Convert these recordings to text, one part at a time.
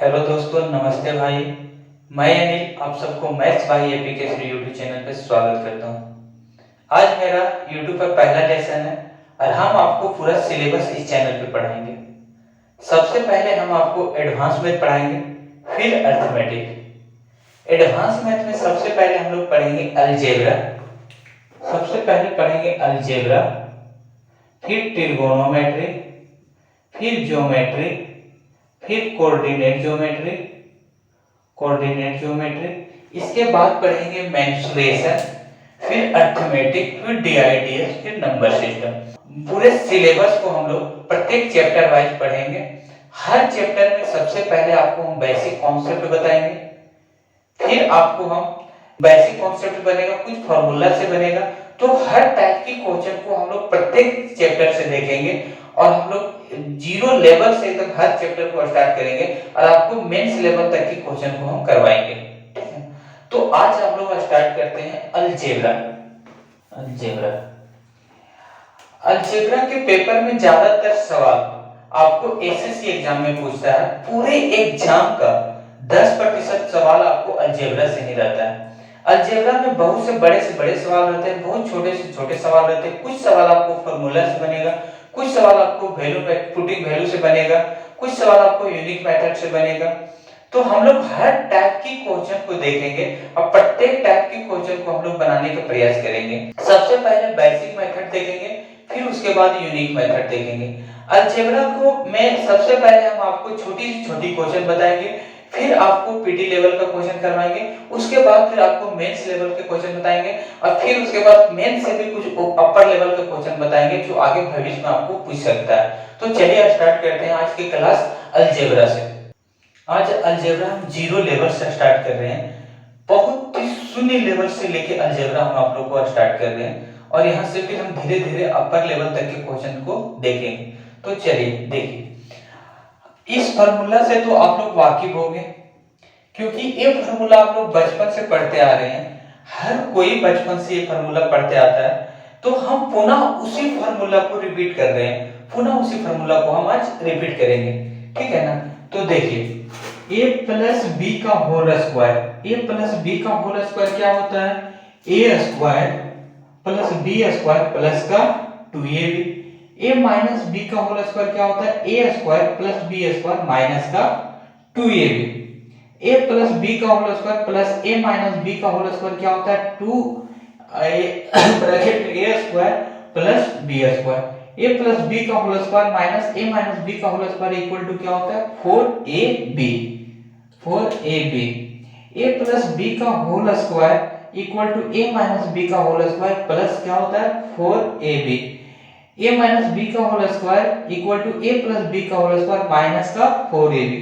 Hello दोस्तों, नमस्ते भाई। मैं अनिल आप सबको मैथ्स भाई एपीकेसरी यूट्यूब चैनल पर स्वागत करता हूँ। आज मेरा यूट्यूब पर पहला लेसन है और हम आपको पूरा सिलेबस इस चैनल पे पढ़ाएंगे। सबसे पहले हम आपको एडवांस मैथ पढ़ाएंगे, फिर अर्थमेटिक। एडवांस मैथ में सबसे पहले हम लोग पढ़ेंगे अलजेब्रा। सबसे पहले पढ़ेंगे अलजेब्रा, फिर ट्रिगोनोमेट्री, फिर ज्योमेट्री, फिर कोऑर्डिनेट ज्योमेट्री, इसके बाद पढ़ेंगे मेंसुरेशन, फिर अर्थमेटिक, फिर डीआईडीएस, फिर नंबर सिस्टम। पूरे सिलेबस को हम लोग प्रत्येक चैप्टर वाइज पढ़ेंगे। हर चैप्टर में सबसे पहले आपको हम बेसिक कॉन्सेप्ट बताएंगे, फिर आपको हम बेसिक कॉन्सेप्ट बनेगा, कुछ फॉर्मूला से बनेगा। तो हर टाइप की क्वेश्चन को हम लोग प्रत्येक चैप्टर से देखेंगे और हम लोग जीरो लेवल से एकदम हर चैप्टर को स्टार्ट करेंगे और आपको मेंस लेवल तक की क्वेश्चन को हम करवाएंगे। तो आज हम लोग स्टार्ट करते हैं अलजेब्रा। अलजेब्रा के पेपर में ज्यादातर सवाल आपको एसएससी एग्जाम में पूछता है। पूरे एग्जाम का 10% सवाल आपको अलजेब्रा से ही रहता है। अलजेब्रा में बहुत से बड़े सवाल रहते हैं, बहुत छोटे से छोटे सवाल रहते हैं। कुछ सवाल आपको फार्मूला से बनेगा, कुछ सवाल आपको पुटिंग वैल्यू से बनेगा, कुछ सवाल आपको यूनिक मेथड से बनेगा। तो हम लोग हर टाइप की क्वेश्चन को देखेंगे और प्रत्येक टाइप की क्वेश्चन को हम लोग बनाने का प्रयास करेंगे। सबसे पहले बेसिक मेथड देखेंगे, फिर उसके बाद यूनिक मेथड देखेंगे। अलजेब्रा को में सबसे पहले हम आपको छोटी से छोटी क्वेश्चन बताएंगे, फिर आपको पीटी लेवल का क्वेश्चन करवाएंगे, उसके बाद फिर आपको मेंस लेवल के क्वेश्चन बताएंगे और फिर उसके बाद मेंस से भी कुछ अपर लेवल का क्वेश्चन बताएंगे जो आगे भविष्य में आपको पूछ सकता है। तो चलिए स्टार्ट करते हैं आज की क्लास अलजेब्रा से। आज अलजेब्रा हम जीरो लेवल से स्टार्ट कर रहे हैं, बहुत ही शून्य लेवल से लेके अलजेब्रा हम आप लोग को स्टार्ट कर रहे हैं और यहाँ से फिर हम धीरे धीरे अपर लेवल तक के क्वेश्चन को देखेंगे। तो चलिए देखिए, इस फार्मूला से तो आप लोग वाकिफ होंगे क्योंकि ये फार्मूला आप लोग बचपन से पढ़ते आ रहे हैं। हर कोई बचपन से ये फार्मूला पढ़ते आता है। तो हम पुनः उसी फार्मूला को रिपीट कर रहे हैं, पुनः उसी फार्मूला को हम आज रिपीट करेंगे, ठीक है ना। तो देखिए a प्लस बी का whole square, a plus B का होल स्क्वायर क्या होता है? a square plus b square plus का 2ab। a माइनस b का होल स्क्वायर क्या होता है? a square plus b square minus का 2ab। a प्लस b का whole square plus a minus b का होल स्क्वायर क्या होता है? 2 bracket a square plus b square. a plus b का whole square minus a minus b का whole square equal to क्या होता है? 4ab। a प्लस b का whole square equal to a minus b का होल स्क्वायर प्लस क्या होता है? 4ab। a माइनस b का whole square equal to a plus b का होल स्क्वायर माइनस का 4ab।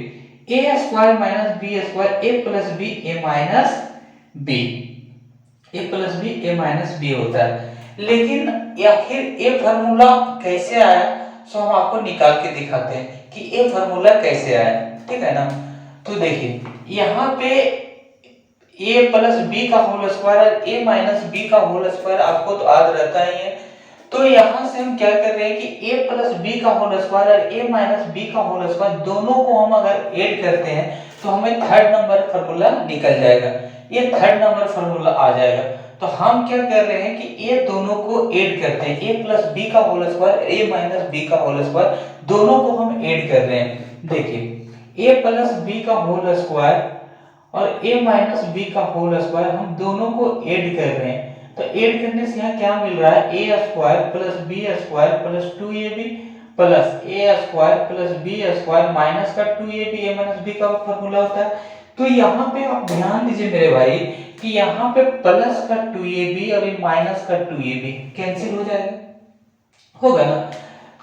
a square minus b square a plus b a minus b, a plus b a minus b होता है। लेकिन आखिर ये formula कैसे आया, सो हम आपको निकाल के दिखाते हैं कि ये फार्मूला कैसे आया, ठीक है ना। तो देखिए यहाँ पे a प्लस b का होल स्क्वायर और a माइनस b का होल स्क्वायर आपको तो याद रहता ही है। तो यहाँ से हम क्या कर रहे हैं कि a प्लस b का होल स्क्वायर और a माइनस b का होल स्क्वायर दोनों को हम अगर ऐड करते हैं तो हमें थर्ड नंबर फार्मूला निकल जाएगा, ये थर्ड नंबर फार्मूला आ जाएगा। तो हम क्या कर रहे हैं कि ये दोनों को ऐड करते हैं, a प्लस b का whole square a minus b का होल स्क्वायर दोनों को हम ऐड कर रहे हैं। देखिए a प्लस b का होल स्क्वायर और a माइनस b का होल स्क्वायर हम दोनों को ऐड कर रहे हैं। तो ऐड करने से यहाँ क्या मिल रहा है? a square plus b square plus 2ab plus a square plus b square minus का 2ab। a माइनस b का फार्मूला होता है। तो यहाँ पे आप ध्यान दीजिए मेरे भाई कि यहाँ पे प्लस का 2ab और ये माइनस का 2ab कैंसिल हो जाएगा, होगा ना,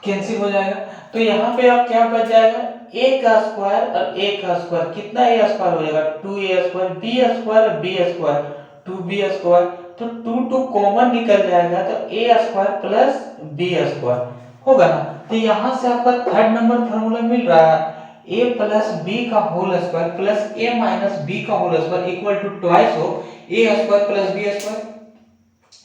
कैंसिल हो जाएगा। तो यहाँ पे आप क्या बच जाएगा? a का स्क्वायर और a का स्क्वायर, कितना a स्क्वायर हो जाएगा? 2a स्क्वायर, b स्क्वायर और b स्क्वायर 2b स्क्वायर, तो 2 कॉमन निकल जाएगा तो a square plus b square होगा ना। तो यहाँ से आपका थर्ड नंबर फार्मूला मिल रहा है, a प्लस b का whole square plus a minus b का whole square equal to twice हो a square plus b square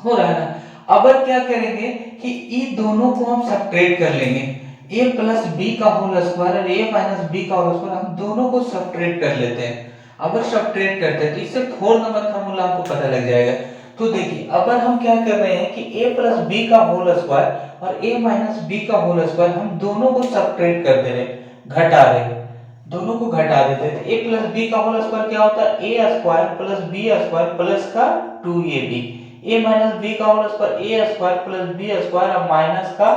हो रहा है ना। अब क्या करेंगे कि ये दोनों को हम सब्ट्रैक्ट कर लेंगे, a प्लस बी का होल स्क्वायर और a माइनस बी का होल स्क्वायर, हम दोनों को सब्ट्रैक्ट कर लेते हैं। अगर सब्ट्रैक्ट करते हैं तो इससे 4 नंबर फार्मूला आपको पता लग जाएगा। तो देखिए अगर हम क्या कर रहे हैं कि a प्लस बी का होल स्क्वायर और a माइनस बी का होल स्क्वायर, हम दोनों को सब्ट्रैक्ट कर दे रहे, घटा रहे, दोनों को घटा देते हैं। तो a प्लस बी का होल स्क्वायर क्या होता है, a square plus b square plus का 2ab, a माइनस बी का whole square a square plus b square और माइनस का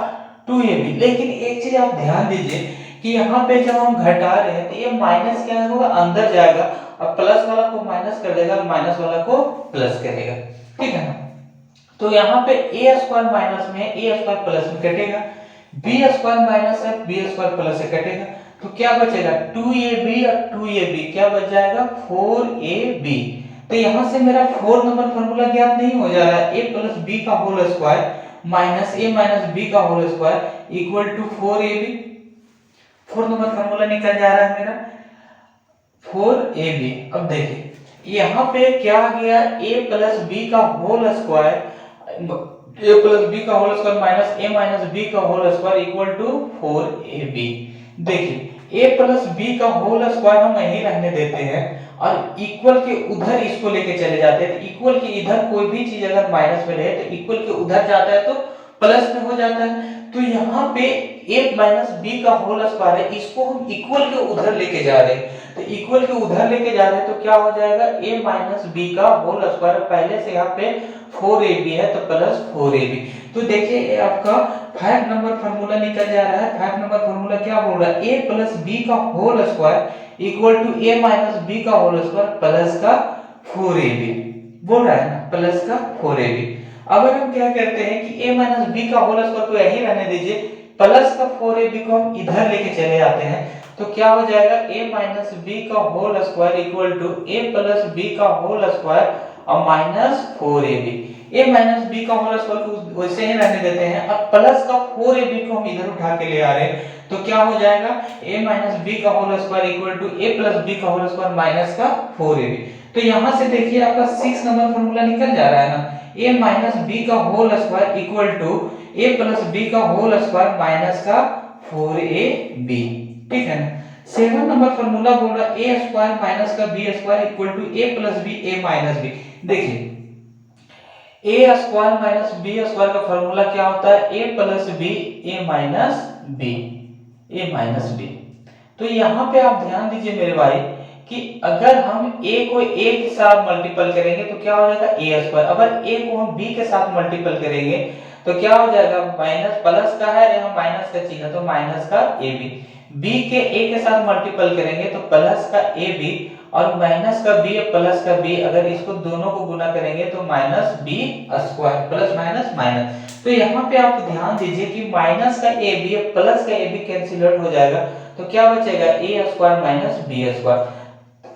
2ab। लेकिन एक चीज आप ध्यान दीजिए कि यहाँ पे जब हम घटा रहे हैं तो ये माइनस क्या होगा, अंदर जाएगा और प्लस वाला को माइनस कर देगा, माइनस वाला को प्लस करेगा, ठीक है ना। तो यहाँ पे a स्क्वायर माइनस में a स्क्वायर प्लस में कटेगा, b स्क्वायर माइनस है b स्क्वायर प्लस से कटेगा, तो क्या बचेगा 2ab और 2ab क्या बच जाएगा 4ab। तो यहाँ से मेरा 4 नंबर फार्मूला ज्ञात नहीं हो जा रहा है, a प्लस b का whole square minus a minus b का whole square equal to 4ab। 4 number formula निकल जा रहा है मेरा 4ab। अब देखिए यहाँ पे क्या आ गया, a प्लस बी का whole square, a plus B का whole square minus a minus b का whole square equal to 4ab। देखिए a प्लस बी का होल स्क्वायर हम यहीं रहने देते हैं और इक्वल के उधर इसको लेके चले जाते हैं। तो इक्वल के इधर कोई भी चीज अगर माइनस में रहे तो इक्वल के उधर जाता है तो प्लस में हो जाता है। तो यहाँ पे a माइनस बी का होल स्क्वायर है, इसको हम इक्वल के उधर लेके जा रहे हैं। तो इक्वल के उधर लेके जा रहे हैं तो क्या हो जाएगा, a माइनस बी का होल स्क्वायर, पहले से यहाँ पे 4ab है तो प्लस 4ab। तो देखिए ये आपका 5 नंबर फार्मूला निकल जा रहा है। 5 नंबर फार्मूला क्या बोल रहा है, a प्लस बी का whole square equal to a minus B का होल स्क्वायर प्लस का 4ab बोल रहा है ना, प्लस का 4ab। अगर हम क्या करते हैं कि a माइनस बी का होल स्क्वायर को यही रहने दीजिए, प्लस का 4ab को हम इधर लेके चले जाते हैं तो क्या हो जाएगा, a माइनस बी का whole square equal to a plus B का होल स्क्वायर और minus 4ab। a minus B का होल स्क्वायर को वैसे ही रहने देते हैं, अब प्लस का 4ab को हम इधर उठा के ले आ रहे हैं तो क्या हो जाएगा, a माइनस बी का whole square equal to a plus B का होल स्क्वायर माइनस का 4ab। तो यहाँ से देखिए आपका 6 नंबर फार्मूला निकल जा रहा है ना, a माइनस बी का whole square equal to a plus B का होल स्क्वायर माइनस का 4ab, ठीक है ना। 7 नंबर फार्मूला बोल रहा है a स्क्वायर माइनस का b square equal to a plus b a minus b। देखिए a square minus b square का फार्मूला क्या होता है, a plus b a minus b, a minus b। तो यहाँ पे आप ध्यान दीजिए मेरे भाई कि अगर हम a को a के साथ मल्टीपल करेंगे तो क्या हो जाएगा a स्क्वायर, अगर a को हम b के साथ मल्टीपल करेंगे तो क्या हो जाएगा, माइनस प्लस का है यहाँ माइनस का चिन्ह तो माइनस का ab, b के a के साथ मल्टीपल करेंगे तो प्लस का ab और माइनस का b प्लस का b, अगर इसको दोनों को गुना करेंगे तो minus b square, plus minus minus. तो यहाँ पे आप ध्यान दीजिए कि माइनस का ab प्लस का ab कैंसिल आउट हो जाएगा तो क्या बचेगा, a square minus b square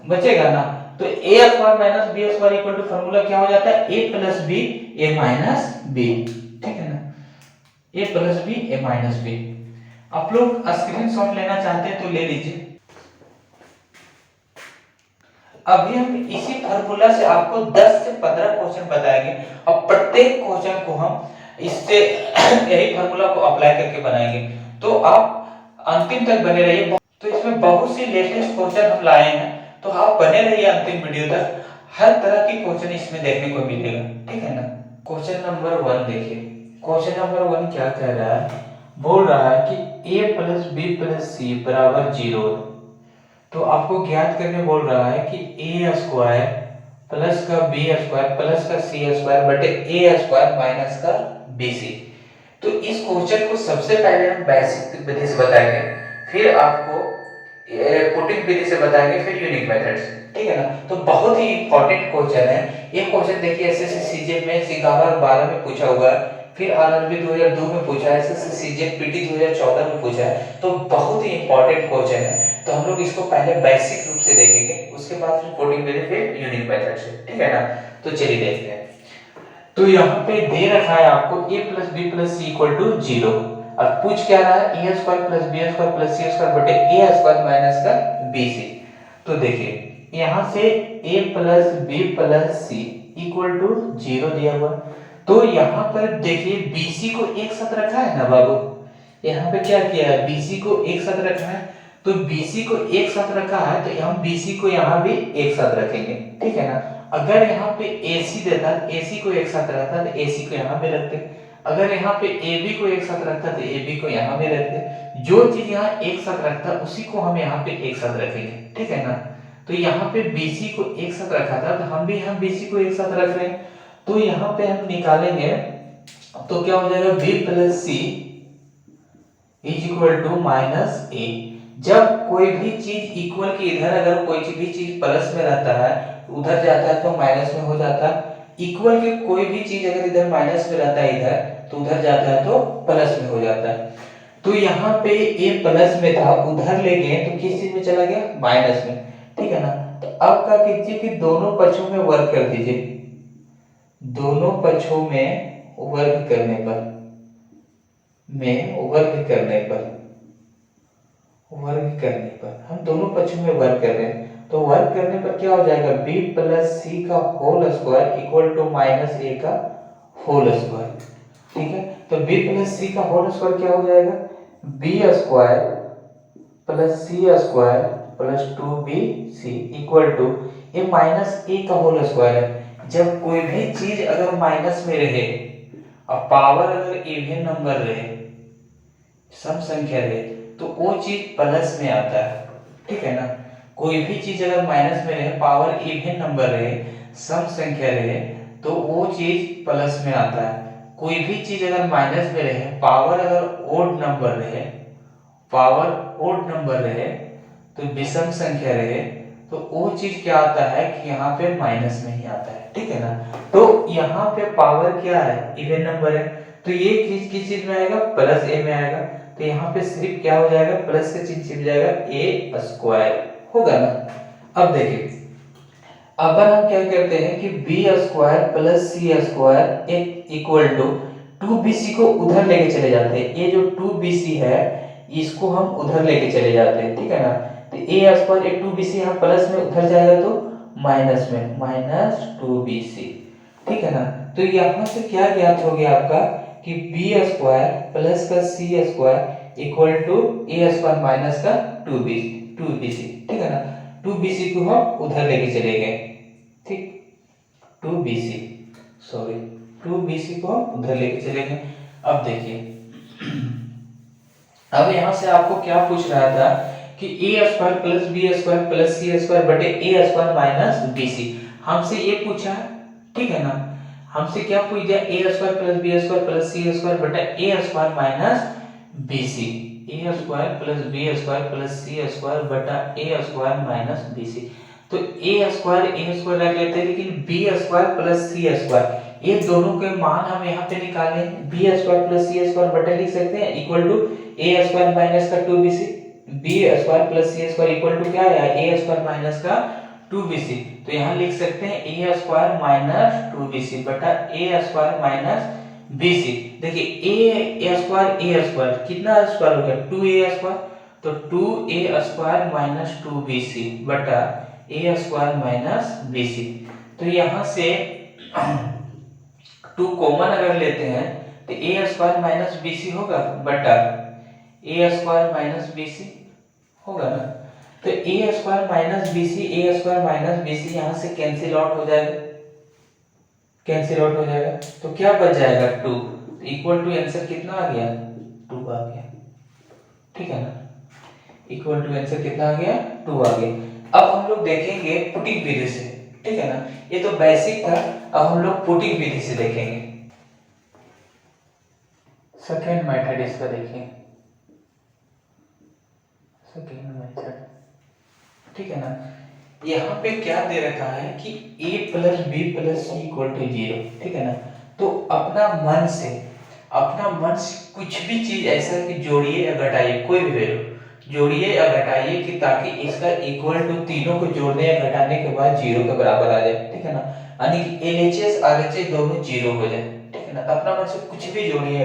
बचेगा ना। तो a square minus b square equal to formula क्या हो जाता है, a plus b a minus b, ठीक है ना, a plus b a minus b। आप लोग स्क्रीनशॉट लेना चाहते हैं तो ले लीजिए। अभी हम इसी फार्मूला से आपको 10 से 15 क्वेश्चन बताएंगे और प्रत्येक क्वेश्चन को हम इससे यही फार्मूला को अप्लाई करके बनाएंगे, तो आप अंतिम तक बने रहिए। तो इसमें बहुत सी लेटेस्ट क्वेश्चन हम लाए हैं, तो आप बने रहिए अंतिम वीडियो तक, हर तरह की क्वेश्चन इसमें देखने को मिलेगा, ठीक है ना। क्वेश्चन नंबर 1 देखिए, क्वेश्चन नंबर 1 क्या कह रहा है, बोल रहा है कि a प्लस बी प्लस सी बराबर 0। तो आपको ज्ञात करने बोल रहा है कि a स्क्वायर प्लस का b स्क्वायर प्लस का c स्क्वायर बटे a स्क्वायर माइनस का bc। तो इस क्वेश्चन को सबसे पहले हम बेसिक विधि से बताएंगे, फिर आपको पुटिंग विधि से बताएंगे, फिर यूनिक मेथड्स, ठीक है ना। तो बहुत ही इंपॉर्टेंट क्वेश्चन है ये क्वेश्चन। देखिए एसएससी सीजीएल में 11-12 में पूछा हुआ है, फिर आरआरबी 2002 में पूछा है, एसएससी सीजीएल पीटी 2014 में पूछा है, तो बहुत ही इंपॉर्टेंट क्वेश्चन है। तो हम लोग इसको पहले बेसिक रूप से देखेंगे, उसके बाद फिर पुटिंग विधि, फिर यूनिक मेथड से, ठीक है ना। तो चलिए देखते हैं। तो यहाँ पे दे रखा है आपको a plus B plus C equal to 0 और पूछ क्या रहा है, a square plus b square plus c square बटे a स्क्वायर माइनस का bc। तो देखिए यहाँ से a plus b plus c equal to 0 दिया हुआ, तो यहाँ पर देखिए bc को एक साथ रखा है ना बाबू, यहाँ पे क्या किया है, BC को एक साथ रखना है, तो BC को एक साथ रखा है तो हम BC को यहाँ भी एक साथ रखेंगे, ठीक है ना। अगर यहाँ पे AC देता है, AC को एक साथ रखता तो AC को यहाँ पे रखते, अगर यहाँ पे AB को एक साथ रखता तो AB को यहाँ पे रखते। जो चीज यहाँ एक साथ रखता है उसी को हम यहाँ पे एक साथ रखेंगे, ठीक है ना। तो यहाँ पे BC को एक साथ रखा था तो हम भी यहाँ BC को एक साथ रख रहे हैं, तो यहाँ पे हम निकालेंगे तो क्या हो जाएगा, B plus C is equal to minus a. जब कोई भी चीज इक्वल के इधर अगर कोई भी चीज प्लस में रहता है उधर जाता है तो माइनस में हो जाता है, इक्वल के कोई भी चीज अगर इधर माइनस में रहता है इधर तो उधर जाता है तो प्लस में हो जाता है। तो यहाँ पे ए प्लस में था, उधर ले गए तो किस चीज में चला गया, माइनस में, ठीक है ना। तो अब क्या कीजिए कि दोनों पक्षों में वर्ग कर दीजिए, दोनों पक्षों में वर्ग करने पर हम दोनों पक्षों में वर्ग कर रहे हैं, तो वर्ग करने पर क्या हो जाएगा, b प्लस सी का whole square equal to minus a का होल स्क्वायर, ठीक है। तो b प्लस सी का होल स्क्वायर क्या हो जाएगा, b square plus C square plus 2bc equal to a minus a का होल स्क्वायर है। जब कोई भी चीज अगर माइनस में रहे और पावर अगर इवन नंबर रहे, सम संख्या रहे, तो वो चीज प्लस में आता है, ठीक है ना। कोई भी चीज अगर माइनस में रहे, पावर इवन नंबर रहे, सम संख्या रहे, तो वो चीज प्लस में आता है। कोई भी चीज अगर माइनस में रहे, पावर अगर ओड नंबर रहे, तो विषम संख्या रहे, तो वो चीज क्या आता है कि यहाँ पे माइनस में ही आता है, ठीक है ना। तो यहाँ पे पावर क्या है, इवन नंबर है, तो ये चीज किस चीज में आएगा, प्लस ए में आएगा। तो यहाँ पे सिर्फ क्या हो जाएगा, प्लस का चिन्ह छिप जाएगा, ए स्क्वायर होगा ना। अब देखिए, अब हम क्या करते हैं कि B square plus C square equal to 2bc को उधर लेके चले जाते हैं, ये जो 2bc है इसको हम उधर लेके चले जाते हैं, ठीक है ना। तो a स्क्वायर एक 2bc यहाँ प्लस में उधर जाएगा तो माइनस में, माइनस 2bc, ठीक है ना। तो यहाँ से क्या ज्ञात हो गया आपका कि b स्क्वायर प्लस का c square equal to a square minus का 2bc, ठीक है ना। 2bc को हम उधर लेके चले गए, ठीक, 2bc को हम उधर लेके चले गए। अब देखिए, अब यहाँ से आपको क्या पूछ रहा था कि a square plus b square plus c square बटे a स्क्वायर माइनस bc, हमसे ये पूछा है, ठीक है ना। हमसे क्या पूछ दिया, a square plus b square plus c square बटे a square minus bc, a square plus b square plus c square बटा a स्क्वायर माइनस bc। तो a स्क्वायर रख लेते हैं, लेकिन b square plus c square ये दोनों के मान हम यहाँ पे निकाल लें, b square plus c square बटा लिख सकते हैं equal to a square minus का 2bc, b square plus c square equal to क्या है, a स्क्वायर माइनस का 2bc। तो यहाँ लिख सकते हैं a स्क्वायर माइनस 2bc बटा a स्क्वायर माइनस bc। देखिए a स्क्वायर कितना स्क्वायर हो गया, 2a स्क्वायर, तो 2a स्क्वायर माइनस 2bc बटा a स्क्वायर माइनस bc। तो यहाँ से 2 कॉमन अगर लेते हैं तो a स्क्वायर माइनस bc होगा बटा a स्क्वायर माइनस bc होगा ना। तो a स्क्वायर माइनस bc यहाँ से कैंसिल आउट हो जाएगा, तो क्या बच जाएगा 2, तो इक्वल टू आंसर कितना आ गया, 2 आ गया, ठीक है ना। इक्वल टू आंसर कितना आ गया, 2 आ गया। अब हम लोग देखेंगे पुटिंग विधि से, ठीक है ना। ये तो बेसिक था, अब हम लोग पुटिंग विधि से देखेंगे। सेकेंड मेथड इसका देखिए, सेकेंड मेथड, ठीक है ना। यहाँ पे क्या दे रखा है कि a plus B plus C equal to 0, ठीक है ना। तो अपना मन से कुछ भी चीज ऐसा कि जोड़िए या घटाइए, कोई भी वैल्यू जोड़िए या घटाइए कि ताकि इसका इक्वल टू तीनों को जोड़ने या घटाने के बाद 0 के बराबर आ जाए, ठीक है ना। यानी कि LHS RHS दोनों 0 हो जाए, ठीक है ना। तो अपना मन से कुछ भी जोड़िए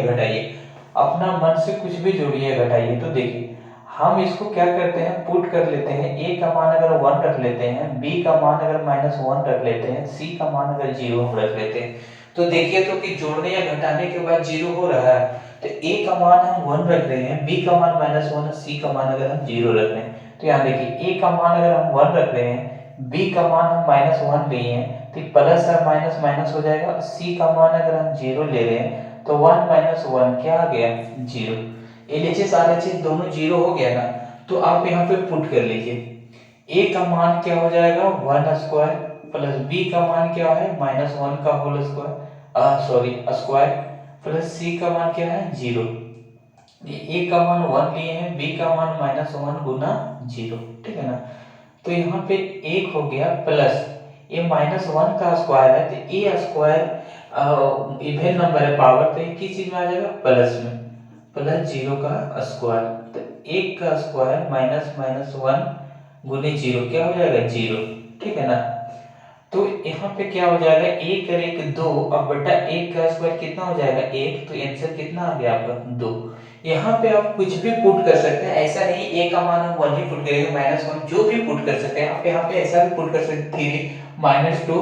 या घटाइए, तो देखिए हम इसको क्या करते हैं, पुट कर लेते हैं। a का मान अगर 1 रख लेते हैं, b का मान अगर -1 रख लेते हैं, c का मान अगर 0 हम रख लेते हैं, तो देखिए तो कि जोड़ने या घटाने के बाद 0 हो रहा है, तो a का मान हम 1 रख रहे हैं, b का मान -1 और c का मान अगर हम 0 रख रहे हैं, तो यहाँ देखिए a का मान अगर हम 1 रख रहे हैं, b का मान हम -1 लिए हैं, तो प्लस और माइनस माइनस हो जाएगा, c का मान अगर हम 0 ले रहे हैं तो 1 - 1 क्या आ गया 0। LHS RHS दोनों 0 हो गया ना, तो आप यहाँ पे पुट कर लीजिए। a का मान क्या हो जाएगा 1 स्क्वायर प्लस b का मान क्या है -1 का whole square square plus c का मान क्या है 0। a का मान 1 लिए हैं, b का मान -1 गुना 0, ठीक है ना। तो यहाँ पे 1 हो गया प्लस ये -1 का स्क्वायर है, तो a स्क्वायर इवन नंबर है पावर, तो किस चीज में आ जाएगा प्लस में, प्लस 0 का स्क्वायर, तो 1 का स्क्वायर -1 गुने 0 क्या हो जाएगा 0, ठीक है ना। तो यहाँ पे क्या हो जाएगा 1 और 1 2 और बटा 1 का स्क्वायर कितना हो जाएगा 1, तो आंसर कितना आ गया आपका 2। यहाँ पे आप कुछ भी पुट कर सकते हैं, ऐसा नहीं a का मान हम 1 ही पुट करेंगे, -1 जो भी पुट कर सकते हैं आप यहाँ पे ऐसा भी पुट कर सकते हैं 3 -2,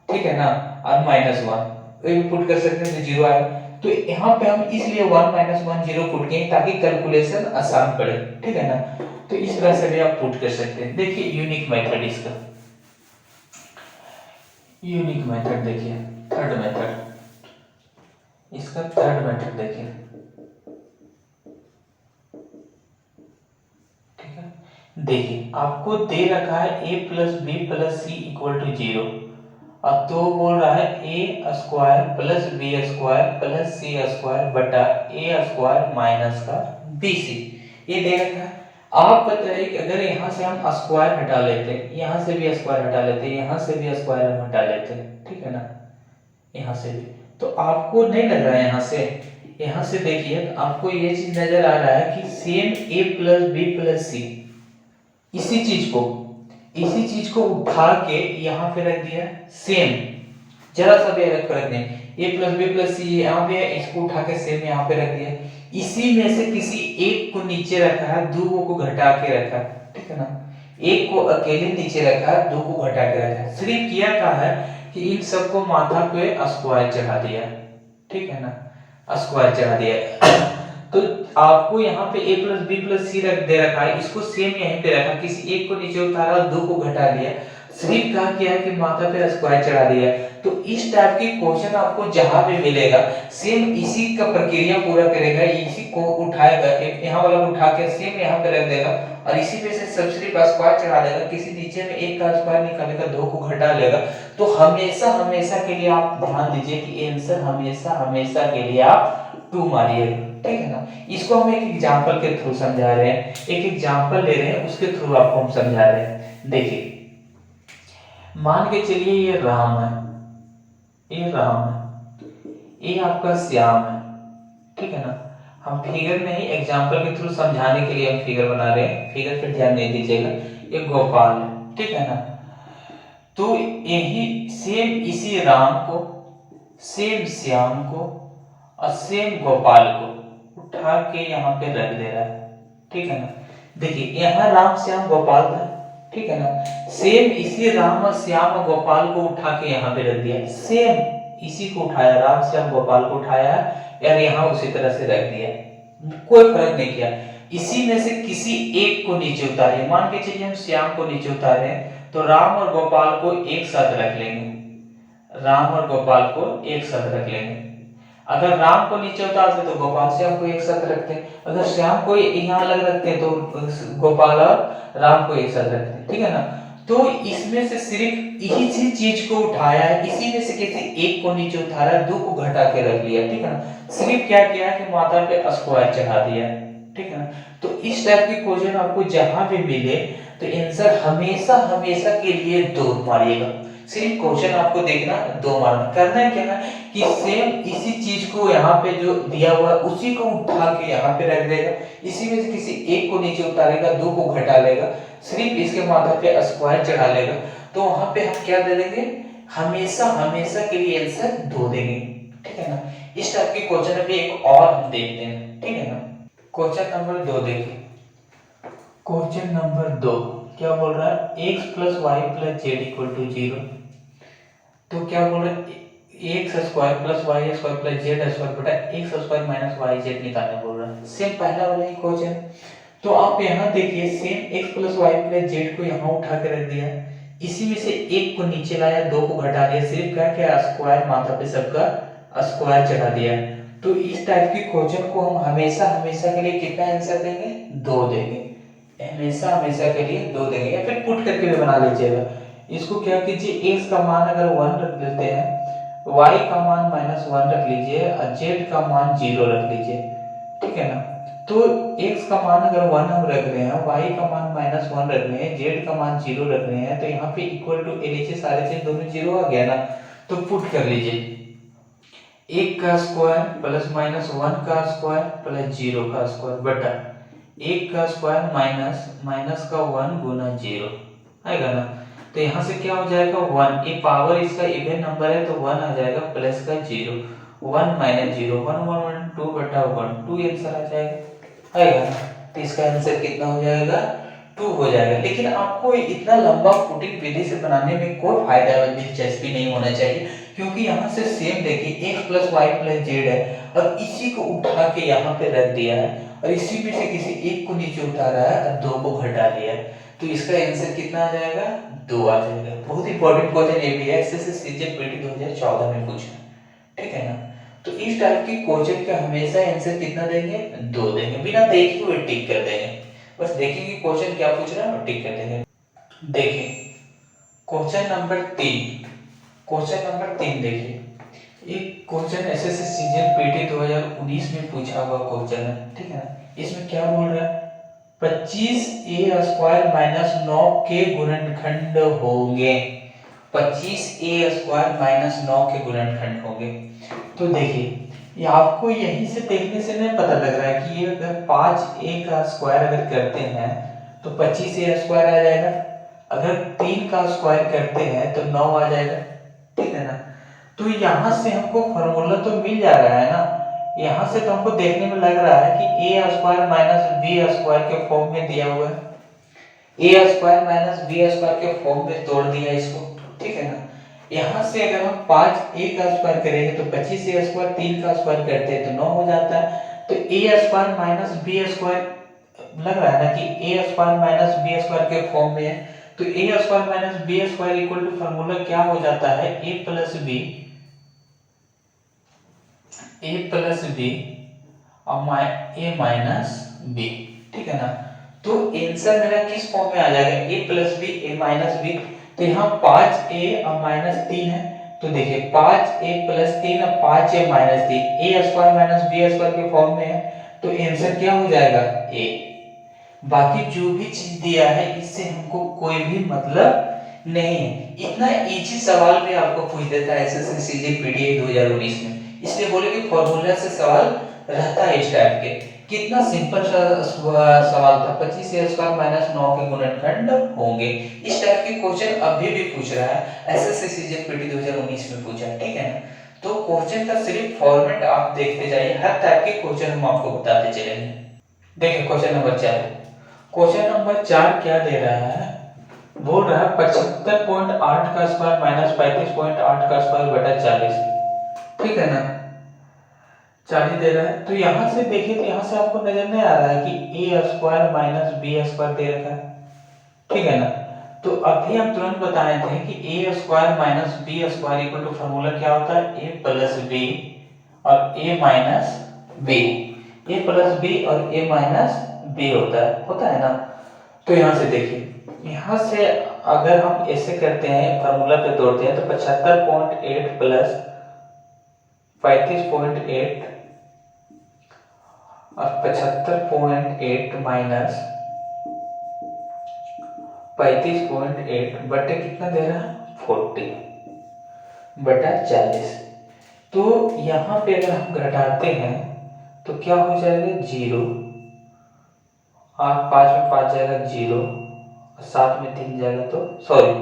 ठीक है ना, और -1 ये भी पुट कर सकते हैं तो 0 आएगा। तो यहाँ पे हम इसलिए 1 -1 0 पुट किए ताकि कैलकुलेशन आसान पड़े, ठीक है ना। तो इस तरह से भी आप पुट कर सकते हैं। देखिए यूनिक मेथड इसका, यूनिक मेथड देखिए, थर्ड मेथड, इसका थर्ड मेथड देखिए, ठीक है। देखिए आपको दे रखा है a + b + c = 0, और तो बोल रहा है a square plus b square plus c square बटा a स्क्वायर माइनस का bc, ये दे रखा है। आप बताइए कि अगर यहाँ से हम स्क्वायर हटा लेते, यहाँ से भी स्क्वायर हटा लेते, यहाँ से भी स्क्वायर हम हटा लेते, ठीक है ना, यहाँ से भी, तो आपको नहीं लग रहा है यहाँ से देखिए आपको ये चीज नजर आ रहा है कि सेम a + b + c, इसी चीज को उठा के यहाँ पे रख दिया सेम, जरा सा भी अलग फर्क नहीं, a + b + c यहाँ पे है, इसको उठा के सेम यहाँ पे रख दिया, इसी में से किसी एक को नीचे रखा है, दो को घटा के रखा है, ठीक है ना, एक को अकेले नीचे रखा है, दो को घटा के रखा है, सिर्फ किया क्या है कि इन सबको माथा पे स्क्वायर चढ़ा दिया, ठीक है ना, स्क्वायर चढ़ा दिया। तो आपको यहाँ पे a + b + c रख दे रखा है, इसको सेम यहीं पे रखा, किसी एक को नीचे उतारा, दो को घटा दिया, सिर्फ क्या किया है कि माथा पे स्क्वायर चढ़ा दिया। तो इस टाइप की क्वेश्चन आपको जहां भी मिलेगा सेम इसी का प्रक्रिया पूरा करेगा, इसी को उठाएगा, एक यहाँ वाला को उठा के सेम यहाँ पे रख देगा और इसी पे से सब सिर्फ स्क्वायर चढ़ा देगा, किसी नीचे में एक का स्क्वायर निकालेगा, दो को घटा लेगा। तो हमेशा हमेशा के लिए आप ध्यान दीजिए कि आंसर हमेशा हमेशा के लिए आप 2 मारिएगा, ठीक है ना। इसको हम एक एग्जांपल के थ्रू समझा रहे हैं, एक एग्जांपल ले रहे हैं, उसके थ्रू आपको हम समझा रहे हैं। देखिए मान के चलिए ये राम है, ये राम है, ये आपका श्याम है, ठीक है ना। हम फिगर में ही एग्जांपल के थ्रू समझाने के लिए हम फिगर बना रहे हैं, फिगर पे ध्यान नहीं दीजिएगा, ये गोपाल है, ठीक है ना। तो यही सेम इसी राम को, सेम श्याम को और सेम गोपाल को उठा के यहाँ पे रख दे रहा है, ठीक है ना। देखिए यहाँ राम श्याम गोपाल था, ठीक है ना, सेम इसी राम और श्याम और गोपाल को उठा के यहाँ पे रख दिया, सेम इसी को उठाया, राम श्याम गोपाल को उठाया यार यहाँ उसी तरह से रख दिया, कोई फर्क नहीं किया। इसी में से किसी एक को नीचे उतारे, मान के चलिए हम श्याम को नीचे उतारे तो राम और गोपाल को एक साथ रख लेंगे, राम और गोपाल को एक साथ रख लेंगे। अगर राम को नीचे उतारते तो गोपाल श्याम को एक साथ रखते, अगर श्याम को यहाँ अलग रखते तो गोपाल और राम को एक साथ रखते, ठीक है ना। तो इसमें से सिर्फ इसी चीज को उठाया है, इसी में से किसी एक को नीचे उतारा, दो को घटा के रख लिया, ठीक है ना। सिर्फ क्या किया कि माथा पे स्क्वायर चढ़ा दिया, ठीक है ना। तो इस टाइप की क्वेश्चन आपको जहां भी मिले तो आंसर हमेशा हमेशा के लिए 2 मारिएगा, सिर्फ क्वेश्चन आपको देखना 2 मारना, करना है क्या है कि सेम इसी चीज को यहाँ पे जो दिया हुआ है उसी को उठा के यहाँ पे रख देगा, इसी में से किसी एक को नीचे उतारेगा, दो को घटा लेगा, सिर्फ इसके माथा पे स्क्वायर चढ़ा लेगा, तो वहां पे हम क्या दे देंगे, हमेशा हमेशा के लिए आंसर 2 देंगे, ठीक है ना। इस टाइप के क्वेश्चन अभी एक और हम देखते हैं, ठीक है ना। क्वेश्चन नंबर 2 देखिए, क्वेश्चन नंबर 2 क्या बोल रहा है, x + y + z = 0। तो क्या बोल रहा है, x square plus Y square plus z square बटा x square minus y z निकालने बोल रहा है। सेम पहला वाला ही क्वेश्चन। तो आप यहाँ देखिए same X plus Y plus Z को यहाँ उठा के रख दिया, इसी में से एक को नीचे लाया, दो को घटा दिया, सिर्फ क्या क्या स्क्वायर माथा पे सबका स्क्वायर चढ़ा दिया। तो इस टाइप की क्वेश्चन को हम हमेशा हमेशा के लिए कितना आंसर देंगे, 2 देंगे, हमेशा हमेशा के लिए 2 देंगे। या फिर पुट करके भी बना लीजिएगा। इसको क्या कीजिए, x का मान अगर 1 रख लेते हैं, y का मान -1 रख लीजिए और z का मान 0 रख लीजिए, ठीक है ना। तो x का मान अगर 1 हम रख रहे हैं, y का मान -1 रख रहे हैं, z का मान 0 रख रहे हैं, तो यहाँ पे इक्वल टू ए नीचे सारे चीज दोनों 0 आ गया ना। तो पुट कर लीजिए 1 का स्क्वायर प्लस -1 का स्क्वायर प्लस 0 का स्क्वायर बटा 1 का स्क्वायर माइनस का 1 गुना 0 आएगा ना। तो यहाँ से क्या हो जाएगा 1, ये पावर इसका इवन नंबर है तो 1 आ जाएगा प्लस का 0, 1 माइनस 0, 1 1 1 2 बटा 1, 2 आंसर आ जाएगा, आएगा ना। तो इसका आंसर कितना हो जाएगा, 2 हो जाएगा। लेकिन आपको इतना लंबा पुटिंग विधि से बनाने में कोई फायदा या दिलचस्पी नहीं होना चाहिए, क्योंकि यहाँ से सेम देखिए x plus Y plus Z है, अब इसी को उठा के यहाँ पे रख दिया है और इसी में से किसी एक को नीचे उठा रहा है और 2 को घटा दिया है। तो इसका आंसर कितना आ जाएगा, 2 आ जाएगा। बहुत इंपॉर्टेंट क्वेश्चन ये भी है, इससे सीजीएल पीटी 2014 में पूछा, ठीक है ना। तो इस टाइप की क्वेश्चन का हमेशा आंसर कितना देंगे, 2 देंगे, बिना देखे हुए टिक कर देंगे। बस देखेंगे क्वेश्चन क्या पूछ रहा है और टिक कर देंगे। देखिए क्वेश्चन नंबर 3, क्वेश्चन नंबर 3 देखिए, एक क्वेश्चन एसएससी सीजीएल पीटी 2019 में पूछा हुआ क्वेश्चन है, ठीक है ना। इसमें क्या बोल रहा है, 25a स्क्वायर माइनस 9 के गुणनखंड होंगे, 25a स्क्वायर माइनस 9 के गुणनखंड होंगे। तो देखिए ये आपको यहीं से देखने से नहीं पता लग रहा है कि ये अगर 5a का स्क्वायर अगर करते हैं तो 25a स्क्वायर आ जाएगा, अगर 3 का स्क्वायर करते हैं तो 9 आ जाएगा, ठीक है ना। तो यहाँ से हमको फॉर्मूला तो मिल जा रहा है ना, यहाँ से तो हमको देखने में लग रहा है कि a square minus b square के फॉर्म में दिया हुआ है, a square minus b square के फॉर्म में तोड़ दिया इसको, ठीक है ना। यहाँ से अगर हम 5a का स्क्वायर करेंगे तो 25a स्क्वायर, 3 का स्क्वायर करते हैं तो 9 हो जाता है। तो a square minus b square लग रहा है ना कि a square minus b square के फॉर्म में है, तो a square minus b square equal to formula क्या हो जाता है, a प्लस b और a माइनस b, ठीक है ना। तो आंसर मेरा किस फॉर्म में आ जाएगा, a plus b a minus b। तो यहाँ 5a और माइनस 3 है, तो देखिए 5a प्लस 3 और 5a minus 3, a square minus b square के फॉर्म में है, तो आंसर क्या हो जाएगा, a। बाकी जो भी चीज दिया है इससे हमको कोई भी मतलब नहीं है। इतना इजी सवाल भी आपको पूछ देता है एसएससी सीजीएल पीटी 2019 में, इसलिए बोले कि फॉर्मूला से सवाल रहता है इस टाइप के। कितना सिंपल सवाल था, 25a स्क्वायर माइनस 9 के गुणनखंड होंगे। इस टाइप के क्वेश्चन अभी भी पूछ रहा है एसएससी सीजीएल पीटी 2019 में पूछा, ठीक है ना। तो क्वेश्चन का सिर्फ फॉर्मेट आप देखते जाइए, हर टाइप के क्वेश्चन हम आपको बताते चलेंगे। देखिए क्वेश्चन नंबर 4, क्वेश्चन नंबर 4 क्या दे रहा है, बोल रहा है 75.8 का स्क्वायर माइनस 35.8 का स्क्वायर बटा 40, ठीक है ना। 40 दे रहा है, तो यहाँ से देखिए तो यहाँ से आपको नजर नहीं आ रहा है कि a square minus b square दे रखा है, ठीक है ना। तो अभी हम तुरंत बताए थे कि a square minus b square equal to formula क्या होता है, a प्लस b और a minus b, a plus b और a माइनस b होता है ना। तो यहाँ से देखिए, यहाँ से अगर हम ऐसे करते हैं फार्मूला पे तोड़ते हैं तो 75.8 प्लस 35.8 और 75.8 माइनस 35.8 बटे कितना दे रहा है, 40 बटा 40। तो यहाँ पे अगर हम घटाते हैं तो क्या हो जाएगा, 0, 8 5 में 5 जाएगा 0, 7 में 3 जाएगा तो सॉरी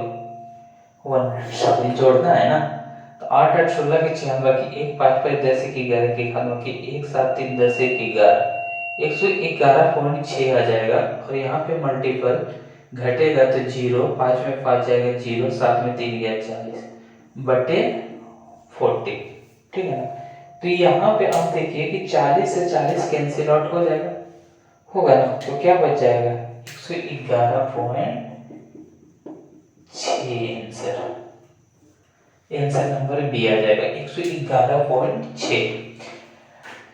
1 जोड़ना है ना। तो 8 8 16 के 6 बाकी 1 5 5 10 1 11 के खानों की 1 7 3 10 1 11, 111.6 आ जाएगा। और यहाँ पे मल्टीपल घटेगा तो 0, 5 में 5 जाएगा 0, 7 में 3 गया 40 बटे 40, ठीक है ना। तो यहाँ पे आप देखिए कि 40 से 40 कैंसिल आउट हो जाएगा, होगा ना, तो क्या बच जाएगा 111.6 आंसर नंबर बी आ जाएगा 111.6।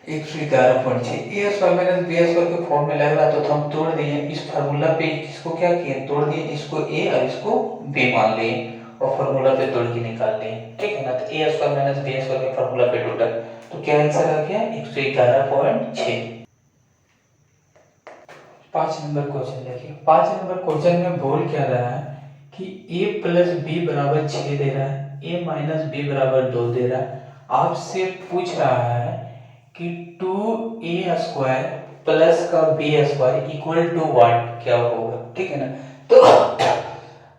111.6 ए स्क्वायर माइनस बी स्क्वायर के फॉर्म में लग रहा तो हम तोड़ दिए इस फार्मूला पे, इसको क्या किए तोड़ दिए, इसको ए और इसको बी मान लिए और फार्मूला पे तोड़ के निकाल लिए, ठीक है ना। तो ए स्क्वायर माइनस बी स्क्वायर के फार्मूला पे टोटल, तो क्या आंसर आ गया 111.6। 5 नंबर क्वेश्चन देखिए। 5 नंबर क्वेश्चन में बोल क्या रहा है कि a प्लस बी बराबर 6 दे रहा है, a माइनस बी बराबर 2 दे रहा है। आपसे पूछ रहा है कि 2a स्क्वायर प्लस का b square equal to what, क्या होगा, ठीक है ना। तो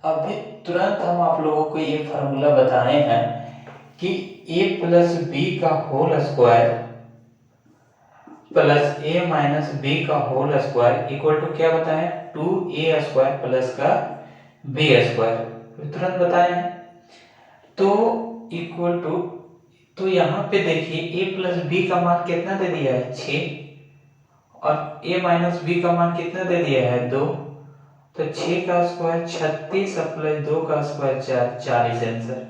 अभी तुरंत हम आप लोगों को ये फार्मूला बताए हैं कि a प्लस बी का whole square plus a minus B का होल स्क्वायर इक्वल टू क्या बताएं 2a स्क्वायर प्लस का b स्क्वायर, तुरंत बताए हैं। तो इक्वल टू, तो यहाँ पे देखिए a प्लस बी का मान कितना दे दिया है 6 और a माइनस बी का मान कितना दे दिया है 2, तो 6 का स्क्वायर 36 प्लस 2 का स्क्वायर 40 आंसर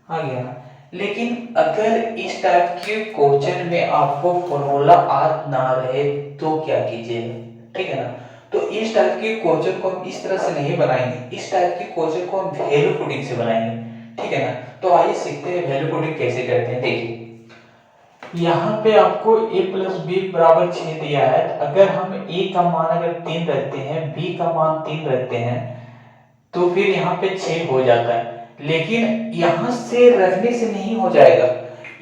आ गया ना। लेकिन अगर इस टाइप के क्वेश्चन में आपको फॉर्मूला याद ना रहे तो क्या कीजिएगा, ठीक है ना। तो इस टाइप के क्वेश्चन को हम इस तरह से नहीं बनाएंगे, इस टाइप के क्वेश्चन को हम वैल्यू पुटिंग से बनाएंगे, ठीक है ना। तो आइए सीखते हैं वैल्यू पुटिंग कैसे करते हैं। देखिए यहाँ पे आपको a प्लस बी बराबर 6 दिया है, अगर हम a का मान अगर 3 रखते हैं, b का मान 3 रखते हैं, तो फिर यहाँ पे 6 हो जाता है। लेकिन यहाँ से रखने से नहीं हो जाएगा,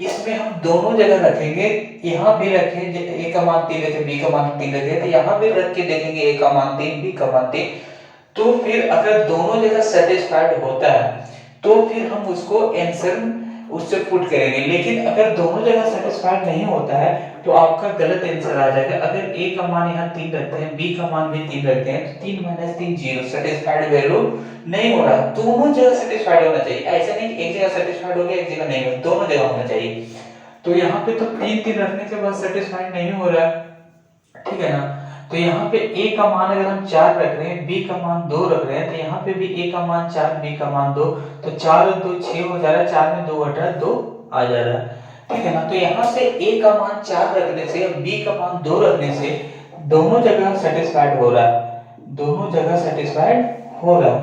इसमें हम दोनों जगह रखेंगे, यहाँ भी रखें a का मान 3 रखे, b का मान 3 रखे, तो यहाँ भी रख के देखेंगे a का मान 3, b का मान 3। तो फिर अगर दोनों जगह सेटिस्फाइड होता है तो फिर हम उसको आंसर उससे पुट करेंगे। लेकिन अगर दोनों जगह सेटिस्फाइड नहीं होता है तो आपका गलत आंसर आ जाएगा। अगर a का मान यहाँ 3 रखते हैं, b का मान भी 3 रखते हैं, तो 3 माइनस 3 0, सेटिस्फाइड वैल्यू नहीं हो रहा। दोनों जगह सेटिस्फाइड होना चाहिए, ऐसा नहीं कि एक जगह सेटिस्फाइड हो गया एक जगह नहीं हो, दोनों जगह होना चाहिए। तो यहाँ पे तो 3 3 रखने के बाद सेटिस्फाइड नहीं हो रहा है, ठीक है ना। तो यहाँ पे a का मान अगर हम 4 रख रहे हैं, b का मान 2 रख रहे हैं, तो यहाँ पे भी a का मान 4, b का मान 2, तो 4 और 2 6 हो जा रहा है, 4 में 2 घटा 2 आ जा रहा है, ठीक है ना। तो यहाँ से a का मान 4 रखने से और b का मान 2 रखने से दोनों जगह सेटिस्फाइड हो रहा है, दोनों जगह सेटिस्फाइड हो रहा है।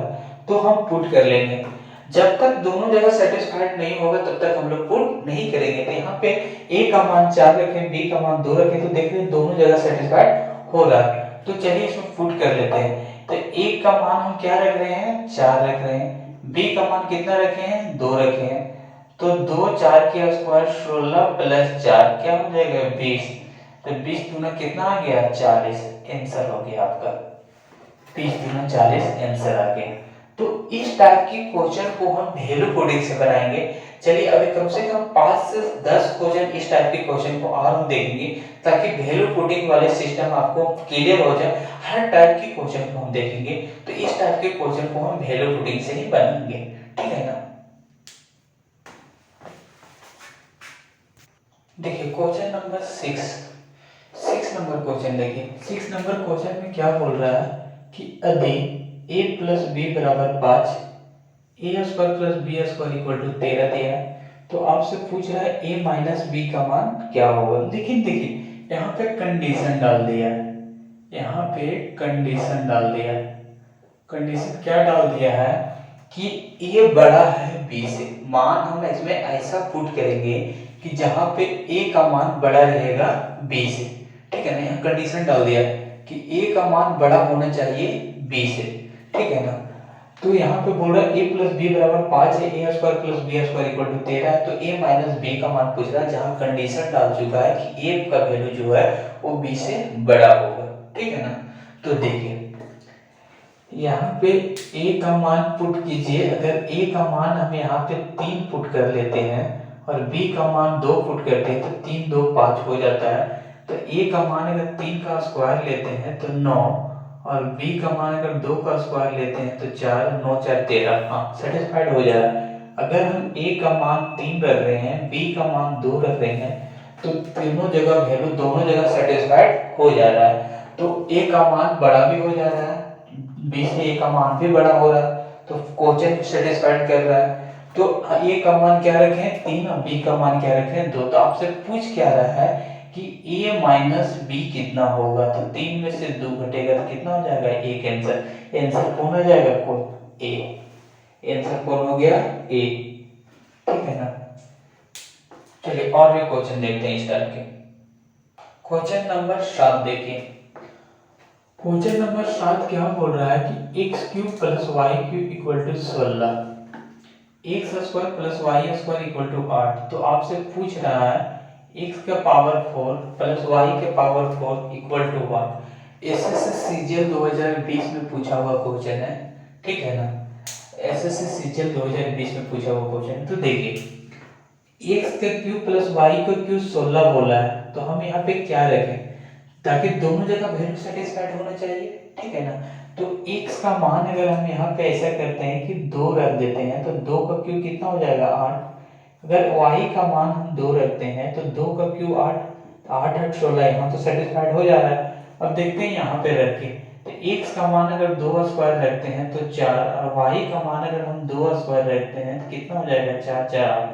तो हम पुट कर लेंगे, जब तक दोनों जगह सेटिस्फाइड नहीं होगा तब तक हम लोग पुट नहीं करेंगे। तो यहाँ पे a का मान 4 रखें, b का मान 2 रखें, तो देख रहे हैं दोनों जगह सेटिस्फाइड हो रहा है। तो चलिए इसमें पुट कर लेते हैं। तो a का मान हम क्या रख रहे हैं 4 रख रहे हैं, b का मान कितना रखे हैं 2 रखे हैं, तो 2 4 के स्क्वायर 16 प्लस 4 क्या हो जाएगा 20, तो 20 दूना कितना आ गया 40, आंसर हो गया आपका 20 दूना 40 आंसर आ गया। तो इस टाइप की क्वेश्चन को हम वैल्यू कोडिंग से बनाएंगे। चलिए अभी कम से कम 5 से 10 क्वेश्चन इस टाइप के क्वेश्चन को और हम देखेंगे ताकि वैल्यू कोडिंग वाले सिस्टम आपको क्लियर हो जाए। हर टाइप की क्वेश्चन को हम देखेंगे, तो इस टाइप के क्वेश्चन को हम वैल्यू कोडिंग से ही बनाएंगे, ठीक है ना। देखिए क्वेश्चन नंबर 6 नंबर क्वेश्चन देखिए। 6 नंबर क्वेश्चन में क्या बोल रहा है कि यदि a प्लस बी बराबर 5, a square plus B square equal to 13 दिया है, तो आपसे पूछ रहा है a माइनस बी का मान क्या होगा। लेकिन देखिए यहाँ पे कंडीशन डाल दिया है, यहाँ पे कंडीशन डाल दिया है। कंडीशन क्या डाल दिया है कि a बड़ा है b से। मान हम इसमें ऐसा पुट करेंगे कि जहाँ पे a का मान बड़ा रहेगा b से, ठीक है ना। यहाँ कंडीशन डाल दिया है कि a का मान बड़ा होना चाहिए b से, ठीक है ना। तो यहाँ पे बोल रहा है a प्लस बी बराबर 5 है, a square plus B square equal to 13 है, तो a माइनस बी का मान पूछ रहा है, जहाँ कंडीशन डाल चुका है कि a का वैल्यू जो है वो b से बड़ा होगा, ठीक है ना। तो देखिए यहाँ पे a का मान पुट कीजिए। अगर a का मान हम यहाँ पे 3 पुट कर लेते हैं और b का मान 2 पुट करते हैं, तो 3 2 5 हो जाता है। तो a का मान अगर 3 का स्क्वायर लेते हैं तो 9, और b का मान अगर 2 का स्क्वायर लेते हैं तो 4, 9 4 13, हाँ सेटिस्फाइड हो जाएगा। अगर हम a का मान 3 रख रहे हैं, b का मान 2 रख रहे हैं, तो तीनों जगह वैल्यू दोनों जगह सेटिस्फाइड हो जा रहा है। तो a का मान बड़ा भी हो जा रहा है, b से a का मान भी बड़ा हो रहा है, तो क्वोशिएंट सेटिस्फाइड कर रहा है। तो a का मान क्या रखें 3 और b का मान क्या रखें 2। तो आपसे पूछ क्या रहा है कि a माइनस बी कितना होगा। तो 3 में से 2 घटेगा तो कितना हो जाएगा a कैंसिल, आंसर कौन हो जाएगा कौन a, आंसर कौन हो गया a, ठीक है ना। चलिए और भी क्वेश्चन देखते हैं इस टाइप के। क्वेश्चन नंबर 7 देखिए। क्वेश्चन नंबर 7 क्या बोल रहा है कि x cube plus Y cube equal to 16, X square plus Y square equal to 8। तो आपसे पूछ रहा है x का पावर 4 प्लस y के power 4 equal to 1। SSC CGL 2020 में पूछा हुआ क्वेश्चन है, ठीक है ना। एसएससी सीजीएल 2020 में पूछा हुआ क्वेश्चन। तो देखिए x का क्यूब प्लस y का क्यूब 16 बोला है, तो हम यहाँ पे क्या रखें ताकि दोनों जगह वैल्यू सेटिस्फाइड होना चाहिए, ठीक है ना। तो x का मान अगर हम यहाँ पे ऐसा करते हैं कि 2 रख देते हैं, तो 2 का क्यूब कितना हो जाएगा 8। अगर y का मान हम 2 रखते हैं तो 2 का क्यूब 8, 8 8 16, यहाँ तो सेटिस्फाइड हो जा रहा है। अब देखते हैं यहाँ पे रख के, तो x का मान अगर 2 स्क्वायर रखते हैं तो 4, और y का मान अगर हम 2 स्क्वायर रखते हैं तो कितना हो जाएगा 4 4 8।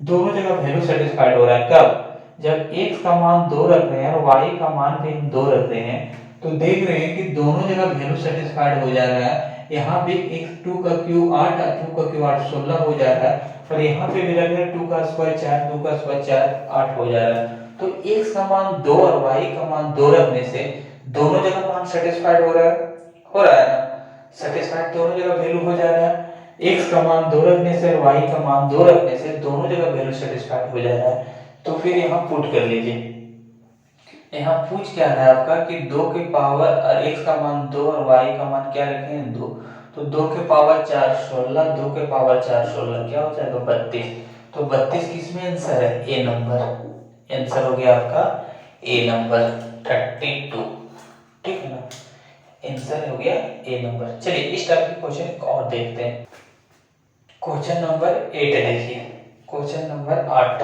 दोनों जगह वैल्यू सेटिस्फाइड हो रहा है। कब, जब x का मान 2 रख रहे हैं और y का मान भी हम 2 रख रहे हैं, तो देख रहे हैं कि दोनों जगह वैल्यू सेटिस्फाइड हो जा रहा है। यहाँ पे x2 का क्यूब 8 और 2 का क्यूब 8 16 हो जा रहा है, और यहाँ पे भी लग रहा है 2 का स्क्वायर 4, 2 का स्क्वायर 4 8 हो जा रहा है। तो x का मान 2 और y का मान 2 रखने से दोनों जगह मान सेटिस्फाइड हो रहा है ना, सेटिस्फाइड दोनों जगह वैल्यू हो जा रहा है। x का मान 2 रखने से और y का मान 2 रखने से दोनों जगह वैल्यू सेटिस्फाइड हो जा रहा है। तो फिर यहाँ पुट कर लीजिए। यहाँ पूछ क्या रहा है आपका कि 2 के पावर और x का मान 2 और y का मान क्या रखे हैं 2। तो 2 के पावर 4 16, 2 के पावर 4 16 क्या हो जाएगा 32। तो 32 किसमें आंसर है ए नंबर, आंसर हो गया आपका ए नंबर 32, ठीक है ना। आंसर हो गया ए नंबर। चलिए इस टाइप के क्वेश्चन और देखते हैं। क्वेश्चन नंबर 8 देखिए। क्वेश्चन नंबर 8,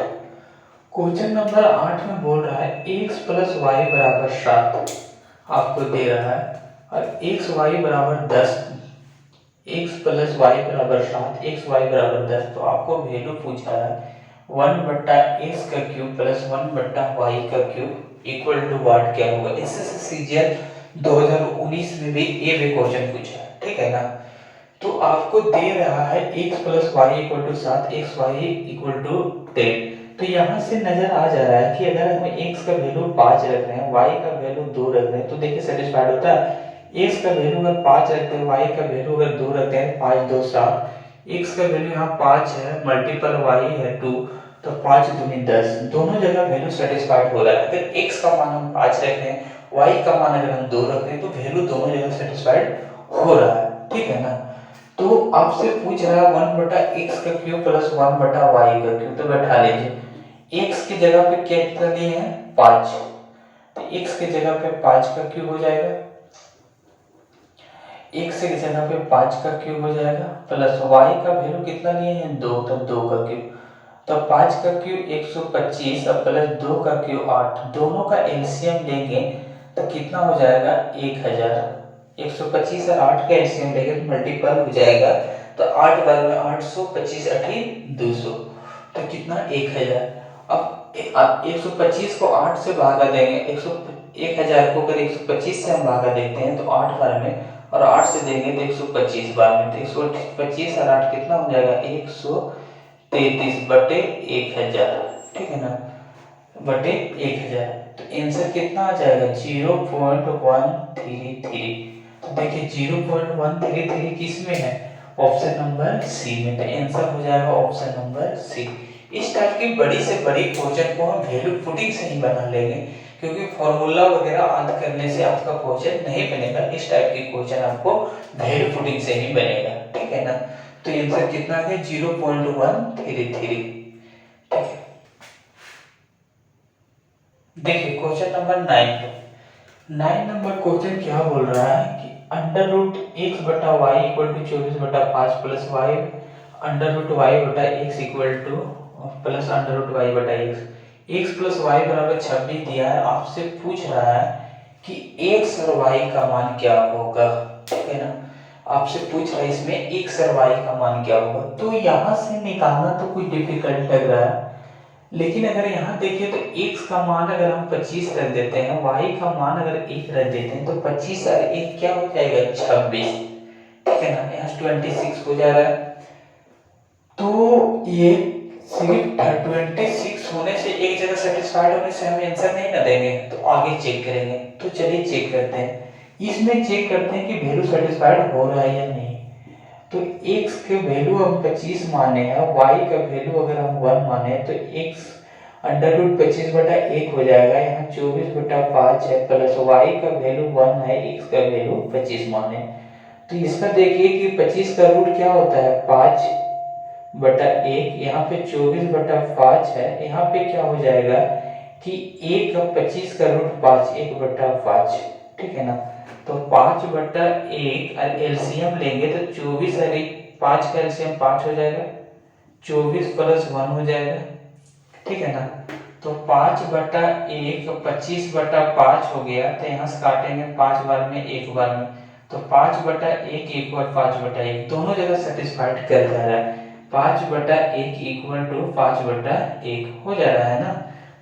क्वेश्चन नंबर 8 में बोल रहा है x प्लस वाई बराबर 7 आपको दे रहा है, और x y बराबर 10, x प्लस वाई बराबर 7, x y बराबर 10। तो आपको वैल्यू पूछ रहा है 1 बट्टा x का क्यूब प्लस 1 बट्टा y का क्यूब इक्वल टू व्हाट क्या होगा। एसएससी सीजीएल 2019 में भी ये भी क्वेश्चन पूछा है, ठीक है ना। तो आपको दे रहा है x plus Y equal to 7, X Y equal to 10। तो यहाँ से नजर आ जा रहा है कि अगर हम x का वैल्यू 5 रख रहे हैं, y का वैल्यू 2 रख रहे हैं, तो देखिए सेटिस्फाइड होता है। x का वैल्यू अगर 5 रखते हैं, y का वैल्यू अगर 2 रखते हैं, 5 2 7, x का वैल्यू यहाँ 5 है मल्टीपल y है 2, तो 5 दूनी 10, दोनों जगह वैल्यू सेटिस्फाइड हो रहा है। अगर x का मान हम 5 रख रहे हैं, y का मान अगर हम 2 रख रहे हैं, तो वैल्यू दोनों जगह सेटिस्फाइड हो रहा है, ठीक है ना। तो आपसे पूछ रहा है 1 बटा x का क्यूब प्लस 1 बटा y का क्यूब। तो बैठा लीजिए, x की जगह पे कितना लिए हैं 5, तो x की जगह पे 5 का क्यूब हो जाएगा, x की जगह पे 5 का क्यूब हो जाएगा, प्लस y का वैल्यू कितना लिए हैं 2, तो 2 का क्यूब। तो 5 का क्यूब 125 और प्लस 2 का क्यूब 8, दोनों का एलसीएम लेंगे तो कितना हो जाएगा 1000। 125 और 8 का एलसीएम लेंगे तो मल्टीपल हो जाएगा, तो 8 बार में 800, 25 8 200, तो कितना 1000। अब 125 को 8 से भागा देंगे, 1000 को अगर 125 से हम भागा देते हैं तो 8 बार में, और 8 से देंगे तो 125 बार में, तो 125 और 8 कितना हो जाएगा 133 बटे 1000, ठीक है ना, बटे 1000। तो आंसर कितना आ जाएगा 0.133। तो देखिए 0.133 किस में है, ऑप्शन नंबर सी में, तो आंसर हो जाएगा ऑप्शन नंबर सी। इस टाइप की बड़ी से बड़ी क्वेश्चन को हम वैल्यू पुटिंग से ही बना लेंगे, क्योंकि फॉर्मूला वगैरह याद करने से आपका क्वेश्चन नहीं बनेगा। इस टाइप की क्वेश्चन आपको वैल्यू पुटिंग से ही बनेगा, ठीक है ना। तो आंसर कितना है 0.133, ठीक है। देखिए क्वेश्चन नंबर 9 नंबर क्वेश्चन क्या बोल रहा है कि अंडर रूट x बटा वाई इक्वल टू 24 बटा 5 plus y under root y बटा x equal to plus under root y बटा एक्स प्लस वाई बराबर 26 दिया है। आपसे पूछ रहा है कि एक्स और वाई का मान क्या होगा, ठीक है ना। आपसे पूछ रहा है इसमें एक्स और वाई का मान क्या होगा। तो यहाँ से निकालना तो कोई डिफिकल्ट लग रहा है, लेकिन अगर यहाँ देखिए तो x का मान अगर हम 25 रख देते हैं, y का मान अगर 1 रख देते हैं तो 25 और 1 क्या हो जाएगा 26, ठीक है ना। यहाँ 26 हो जा रहा है। तो ये सिर्फ 26 होने से एक जगह सेटिस्फाइड होने से हम आंसर नहीं ना देंगे, तो आगे चेक करेंगे। तो चलिए चेक करते हैं, इसमें चेक करते हैं कि वैल्यू सेटिस्फाइड हो रहा है या नहीं। तो x के वैल्यू हम 25 माने हैं, y का वैल्यू अगर हम 1 माने तो x अंडर रूट 25 बटा 1 हो जाएगा। यहाँ 24 बटा 5 है प्लस y का वैल्यू 1 है, x का वैल्यू 25 माने। तो इसका देखिए कि 25 का रूट क्या होता है 5 बटा 1, यहाँ पे 24 बटा 5 है, यहाँ पे क्या हो जाएगा कि 1 का 25 का रूट 5, 1 बटा 5, ठीक है ना। तो 5 बटा 1 और एलसीएम लेंगे तो 24 और 5 का एलसीएम 5 हो जाएगा, 24 प्लस 1 हो जाएगा, ठीक है ना। तो 5 बटा 1 25 बटा 5 हो गया। तो यहाँ से काटेंगे 5 बार में 1 बार में, तो 5 बटा 1 इक्वल 5 बटा 1, दोनों जगह सेटिस्फाइड कर जा रहा है। 5 बटा 1 इक्वल टू 5 बटा 1 हो जा रहा है ना।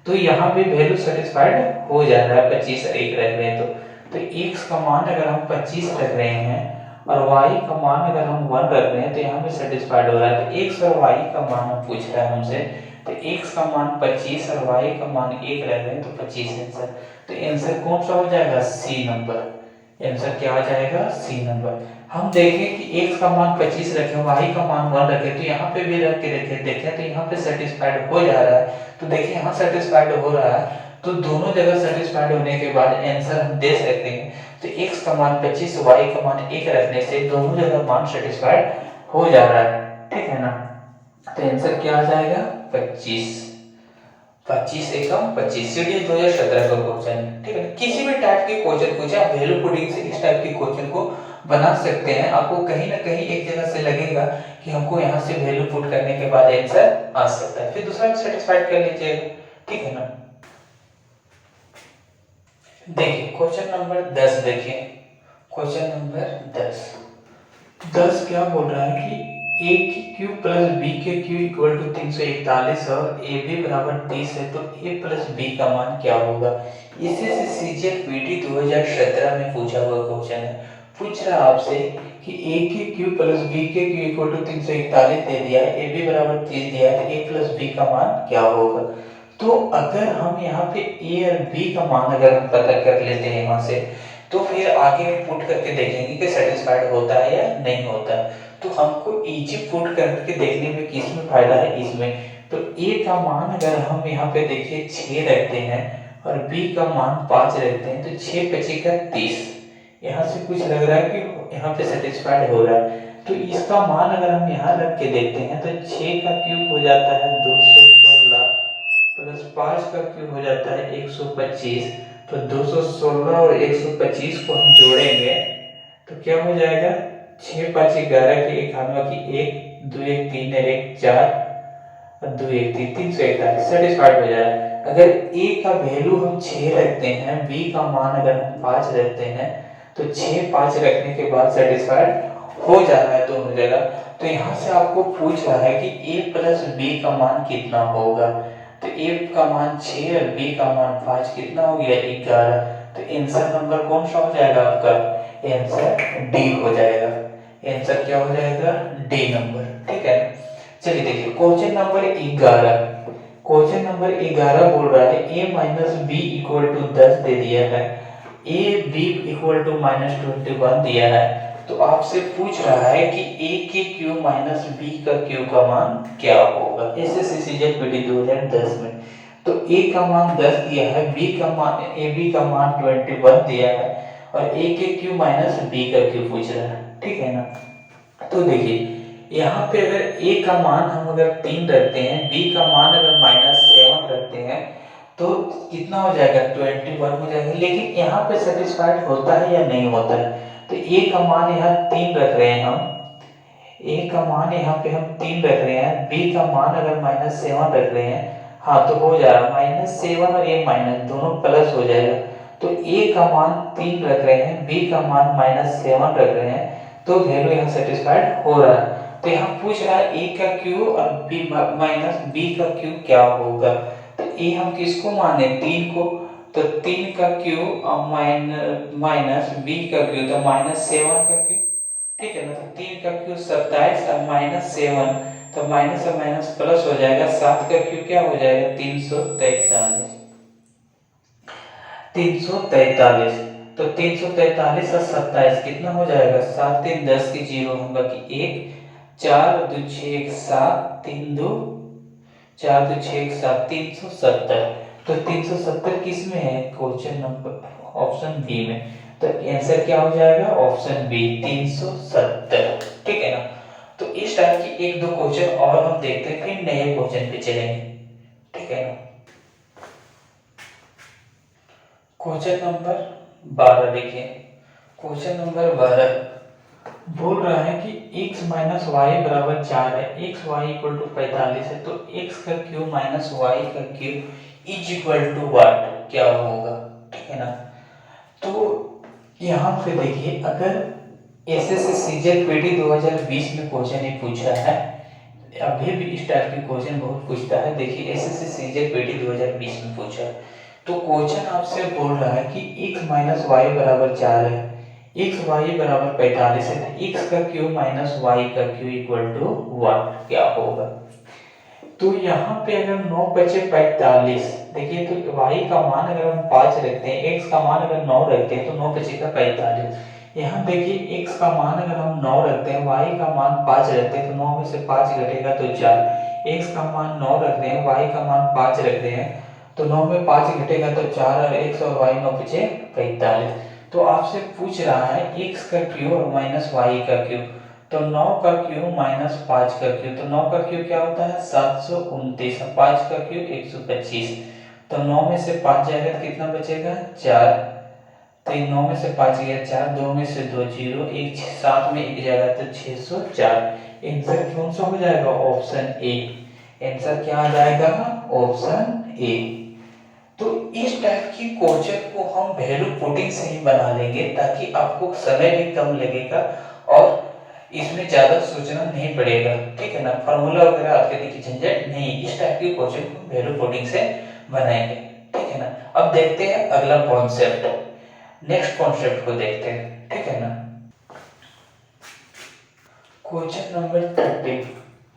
तो यहाँ भी वैल्यू सेटिस्फाइड हो जा रहा है, 25 और 1 रख रहे हैं तो x का मान अगर हम 25 रख रहे हैं और y का मान अगर हम 1 रख रहे हैं तो यहाँ पे सेटिस्फाइड हो रहा है। तो x और y का मान हम पूछ रहा है हमसे, तो x का मान 25 और y का मान 1 रख रहे हैं तो 25 आंसर। तो आंसर कौन सा हो जाएगा सी नंबर, आंसर क्या आ जाएगा सी नंबर। हम देखें कि x का मान 25 रखें, y का मान 1 रखें, तो यहाँ पे भी रख के देखें तो यहाँ पे सेटिस्फाइड हो जा रहा है। तो देखिए यहाँ सेटिस्फाइड हो रहा है, तो दोनों जगह सेटिस्फाइड होने के बाद आंसर हम दे सकते हैं। तो x का मान 25, y का मान 1 रखने से दोनों जगह मान सेटिस्फाइड हो जा रहा है, ठीक है ना। तो आंसर क्या आ जाएगा 25, 25 एकम 25। चलिए 2017 का क्वेश्चन, ठीक है। किसी भी टाइप के क्वेश्चन को चाहे वैल्यू पुटिंग से इस टाइप के क्वेश्चन को बना सकते हैं। आपको कहीं ना कहीं एक जगह से लगेगा कि हमको यहाँ से वैल्यू पुट करने के बाद आंसर आ सकता है, फिर दूसरा सेटिस्फाइड कर लीजिएगा, ठीक है ना। देखिए क्वेश्चन नंबर 10, देखिए क्वेश्चन नंबर 10 क्या बोल रहा है कि a की क्यूब प्लस b के क्यूब इक्वल टू 341 और ए बी बराबर 30 है, तो a प्लस b का मान क्या होगा। इसी से सीजीएल पीटी 2017 में पूछा हुआ क्वेश्चन है। पूछ रहा है आपसे कि a के क्यूब प्लस b के क्यूब इक्वल टू 341 दे दिया है, a b बराबर 30 दिया है, तो a प्लस b का मान क्या होगा। तो अगर हम यहाँ पे a और b का मान अगर हम पता कर लेते हैं यहाँ से, तो फिर आगे पुट करके देखेंगे कि सेटिस्फाइड होता है या नहीं होता है। तो हमको इजी पुट करके देखने में किसमें फायदा है, इसमें। तो a का मान अगर हम यहाँ पे देखिए 6 रखते हैं और b का मान 5 रखते हैं, तो 6 25 का 30, यहाँ से कुछ लग रहा है कि यहाँ पे सेटिस्फाइड हो रहा है। तो इसका मान अगर हम यहाँ रख के देखते हैं तो 6 का क्यूब हो जाता है 216 प्लस 5 का क्यूब हो जाता है 125। तो 216 और 125 को हम जोड़ेंगे तो क्या हो जाएगा 6 5 11 की 91 की 1 2 1 3 और 1 4 और 2 1 3 341 सेटिस्फाइड हो जाएगा। अगर a का वैल्यू हम 6 रखते हैं, b का मान अगर हम 5 रखते हैं, तो 6 5 रखने के बाद सेटिस्फाइड हो जा रहा है दोनों जगह। तो यहाँ से आपको पूछ रहा है कि a प्लस b का मान कितना होगा। तो a का मान 6 और b का मान 5, कितना हो गया 11। तो आंसर नंबर कौन सा हो जाएगा आपका, आंसर डी हो जाएगा। आंसर क्या हो जाएगा डी नंबर, ठीक है। चलिए देखिए क्वेश्चन नंबर 11, क्वेश्चन नंबर 11 बोल रहा है a minus B equal to 10 दे दिया है, a b equal to minus 21 दिया है। तो आपसे पूछ रहा है कि a के क्यूब माइनस b का क्यूब का मान क्या होगा। एसएससी सीजीएल पीटी 2010 में। तो a का मान 10 दिया है, b का मान ab का मान 21 दिया है और a के क्यूब माइनस b का क्यूब पूछ रहा है, ठीक है ना। तो देखिए यहाँ पे अगर a का मान हम अगर 3 रखते हैं, b का मान अगर -7 रखते हैं, तो कितना हो जाएगा 21 हो जाएगा। लेकिन यहाँ पे सेटिस्फाइड होता है या नहीं होता है। तो a का मान यहाँ 3 रख रहे हैं हम, ए का मान यहाँ पे हम 3 रख रहे हैं, बी का मान अगर -7 रख रहे हैं, हाँ तो हो जा रहा -7 और ये माइनस दोनों प्लस हो जाएगा। तो ए का मान 3 रख रहे हैं, बी का मान -7 रख रहे हैं, तो वैल्यू यहाँ सेटिस्फाइड हो रहा है। तो यहाँ पूछ रहा है ए का क्यू और बी माइनस बी का क्यू क्या होगा। तो ए हम किसको माने 3 को, तो 3 का क्यू और माइनस बी का क्यू तो -7 का क्यू, ठीक है ना। तो 3 का क्यू 27 और -7 तो माइनस और माइनस प्लस हो जाएगा, 7 का क्यू क्या हो जाएगा 343। 343 तो 343 और 27 कितना हो जाएगा 7 3 10 की 0 होगा कि 1 4 2 6 1 7 3 2 4 2 6 1 7 370। तो 370 किस में है क्वेश्चन नंबर ऑप्शन बी में, तो आंसर क्या हो जाएगा ऑप्शन बी 370, ठीक है ना। तो इस टाइप की एक दो क्वेश्चन और हम देखते हैं, फिर नए क्वेश्चन पे चलेंगे, ठीक है ना। क्वेश्चन नंबर 12 देखिए, क्वेश्चन नंबर 12 बोल रहा है कि x माइनस वाई बराबर 4 है, एक्स वाई इक्वल टू 45 है, तो x का क्यूब माइनस वाई का cube is equal to what क्या होगा, ठीक है ना। तो यहाँ पे देखिए, अगर एसएससी सीजीएल पीटी 2020 में क्वेश्चन ये पूछा है, अभी भी इस टाइप के क्वेश्चन बहुत पूछता है। देखिए एसएससी सीजीएल पीटी 2020 में पूछा है, तो क्वेश्चन आपसे बोल रहा है कि x माइनस वाई बराबर 4 है, एक्स वाई बराबर 45 है, तो एक्स का क्यूब माइनस वाई का क्यूब इक्वल टू व्हाट क्या होगा। तो यहाँ पे अगर 9 बचे 45, देखिए तो y का मान अगर हम 5 रखते हैं, x का मान अगर 9 रखते हैं तो 9 बचेगा 45। यहाँ देखिए x का मान अगर हम 9 रखते हैं, y का मान 5 रखते हैं, तो 9 में से 5 घटेगा तो 4। x का मान 9 रखते हैं, y का मान 5 रखते हैं, तो 9 में 5 घटेगा तो 4 और x और y 9 बचे 45। तो आपसे पूछ रहा है x का क्यूब और माइनस वाई का क्यूब, तो 9 का क्यूब माइनस 5 का क्यूब, तो 9 का क्यूब क्या होता है 729, 5 का क्यूब 125, तो 9 में से 5 जाएगा तो कितना बचेगा 4, तो 9 में से 5 गया 4, 2 में से 2 0, 1 7 में 1 जाएगा तो 604। आंसर कौन सा हो जाएगा ऑप्शन ए, आंसर क्या आ जाएगा ऑप्शन ए। तो इस टाइप की क्वेश्चन को हम वैल्यू पुटिंग से ही बना लेंगे, ताकि आपको समय भी कम लगेगा और इसमें ज्यादा सोचना नहीं पड़ेगा, ठीक है ना। फार्मूला वगैरह याद करने की झंझट नहीं, इस टाइप की क्वेश्चन को वैल्यू पुटिंग से बनाएंगे, ठीक है ना। अब देखते हैं अगला कॉन्सेप्ट, नेक्स्ट कॉन्सेप्ट को देखते हैं, ठीक है ना। क्वेश्चन नंबर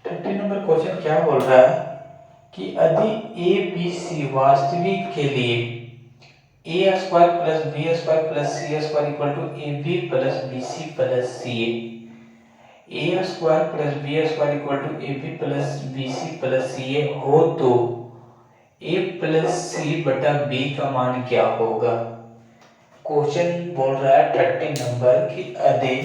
30 नंबर क्वेश्चन क्या बोल रहा है कि यदि ए बी सी वास्तविक के लिए a square plus B square plus C square equal to a b plus b c plus c a square plus B square equal to a b plus b c plus c a हो, तो ए plus सी बटा B का मान क्या होगा। Question बोल रहा है 30 नंबर कि यदि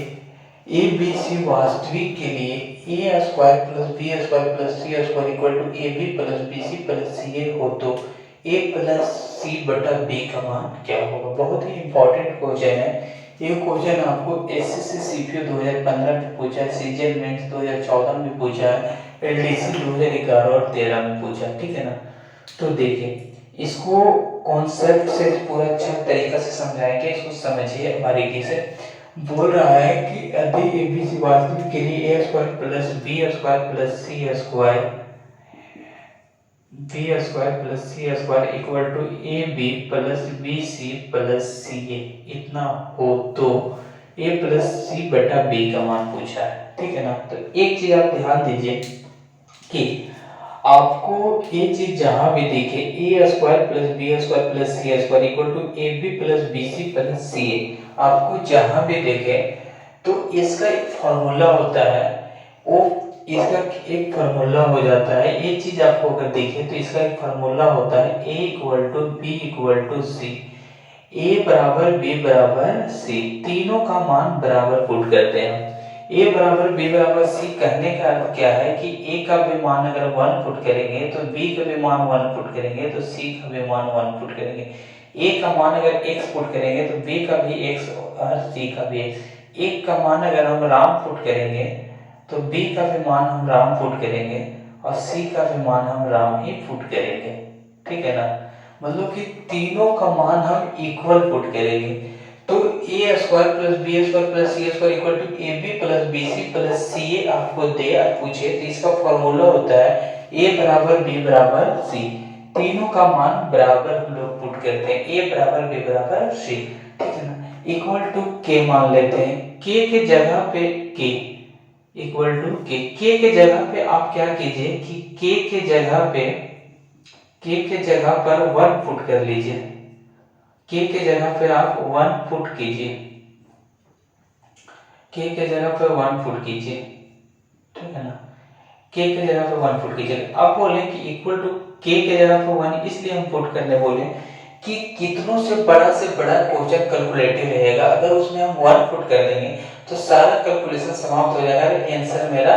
ए बी सी वास्तविक के लिए a square plus B square plus C square equal to a b plus b c plus c a हो, तो ए प्लस सी बटा बी का मान क्या होगा। बहुत ही इंपॉर्टेंट क्वेश्चन है ये क्वेश्चन, आपको एसएससी सीपीयू 2015 में पूछा है, सीजीएल मेंस 2014 में पूछा है, एलडीसी 2011 और 13 में पूछा, ठीक है ना। तो देखिए इसको कॉन्सेप्ट से पूरा अच्छा तरीका से समझाएंगे, इसको समझिए बारीकी से। बोल रहा है कि यदि ए बी सी वास्तविक के लिए a square plus B square plus C square plus C square equal to a b plus b c plus c a इतना हो, तो ए प्लस सी बटा बी का मान पूछा है, ठीक है ना। तो एक चीज आप ध्यान दीजिए कि आपको ये चीज जहां भी दिखे a square plus B square plus C square equal to a b plus b c plus c a, आपको जहां भी देखे तो इसका एक फॉर्मूला होता है, वो इसका एक फार्मूला हो जाता है। ये चीज आपको अगर देखें तो इसका एक फार्मूला होता है a equal to B equal to C, a बराबर b बराबर c, तीनों का मान बराबर पुट करते हैं। a बराबर b बराबर c कहने का अर्थ क्या है कि a का भी मान अगर 1 पुट करेंगे तो b का भी मान 1 पुट करेंगे तो c का भी मान 1 पुट करेंगे। a का मान अगर x पुट करेंगे तो b का भी x और c का भी x। एक का मान अगर हम राम पुट करेंगे तो b का भी मान हम राउंड पुट करेंगे और c का भी मान हम राउंड ही पुट करेंगे, ठीक है ना। मतलब कि तीनों का मान हम इक्वल पुट करेंगे। तो a square plus B square plus C square equal to a b plus b c plus c a आपको दे और पूछे तो इसका फॉर्मूला होता है a बराबर b बराबर c। तीनों का मान बराबर हम लोग पुट करते हैं, a बराबर b बराबर c, ठीक है ना। इक्वल टू k मान लेते हैं, k के जगह पे k इक्वल टू k के जगह पे आप क्या कीजिए कि k के जगह पर 1 पुट कर लीजिए, k के जगह पे आप 1 पुट कीजिए, k के जगह पे 1 पुट कीजिए, ठीक है ना। k के जगह पे 1 पुट कीजिए। अब बोले कि इक्वल टू k के जगह पे 1 इसलिए हम पुट करने बोले कि कितनों से बड़ा क्वेश्चन कैलकुलेटिव रहेगा, अगर उसमें हम 1 पुट कर देंगे तो सारा कैलकुलेशन समाप्त हो जाएगा और आंसर मेरा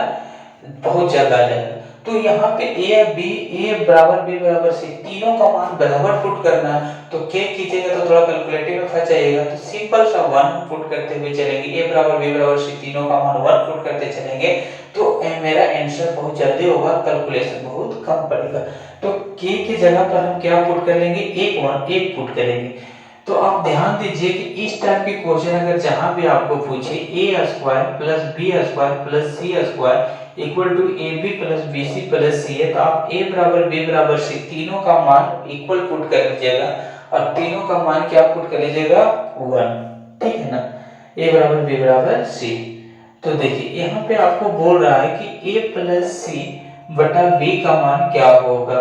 बहुत ज्यादा आ जाएगा। तो यहाँ पे a बराबर b बराबर c तीनों का मान बराबर पुट करना है, तो k कीजिएगा तो थोड़ा कैलकुलेटिव में फंस जाइएगा, तो सिंपल सा 1 पुट करते हुए चलेंगे, a बराबर b बराबर c तीनों का मान 1 पुट करते चलेंगे तो मेरा आंसर बहुत जल्दी होगा, कैलकुलेशन बहुत कम पड़ेगा। तो k की जगह पर हम क्या पुट कर लेंगे, एक पुट करेंगे। तो आप ध्यान दीजिए कि इस टाइप के क्वेश्चन अगर जहां भी आपको पूछे a square plus b square plus c square equal to ab plus bc plus c है, तो आप a बराबर b बराबर c तीनों का मान इक्वल पुट कर लीजिएगा और तीनों का मान क्या पुट कर लीजिएगा 1, ठीक है ना। a बराबर b बराबर c। तो देखिए यहाँ पे आपको बोल रहा है कि a प्लस c बटा b का मान क्या होगा,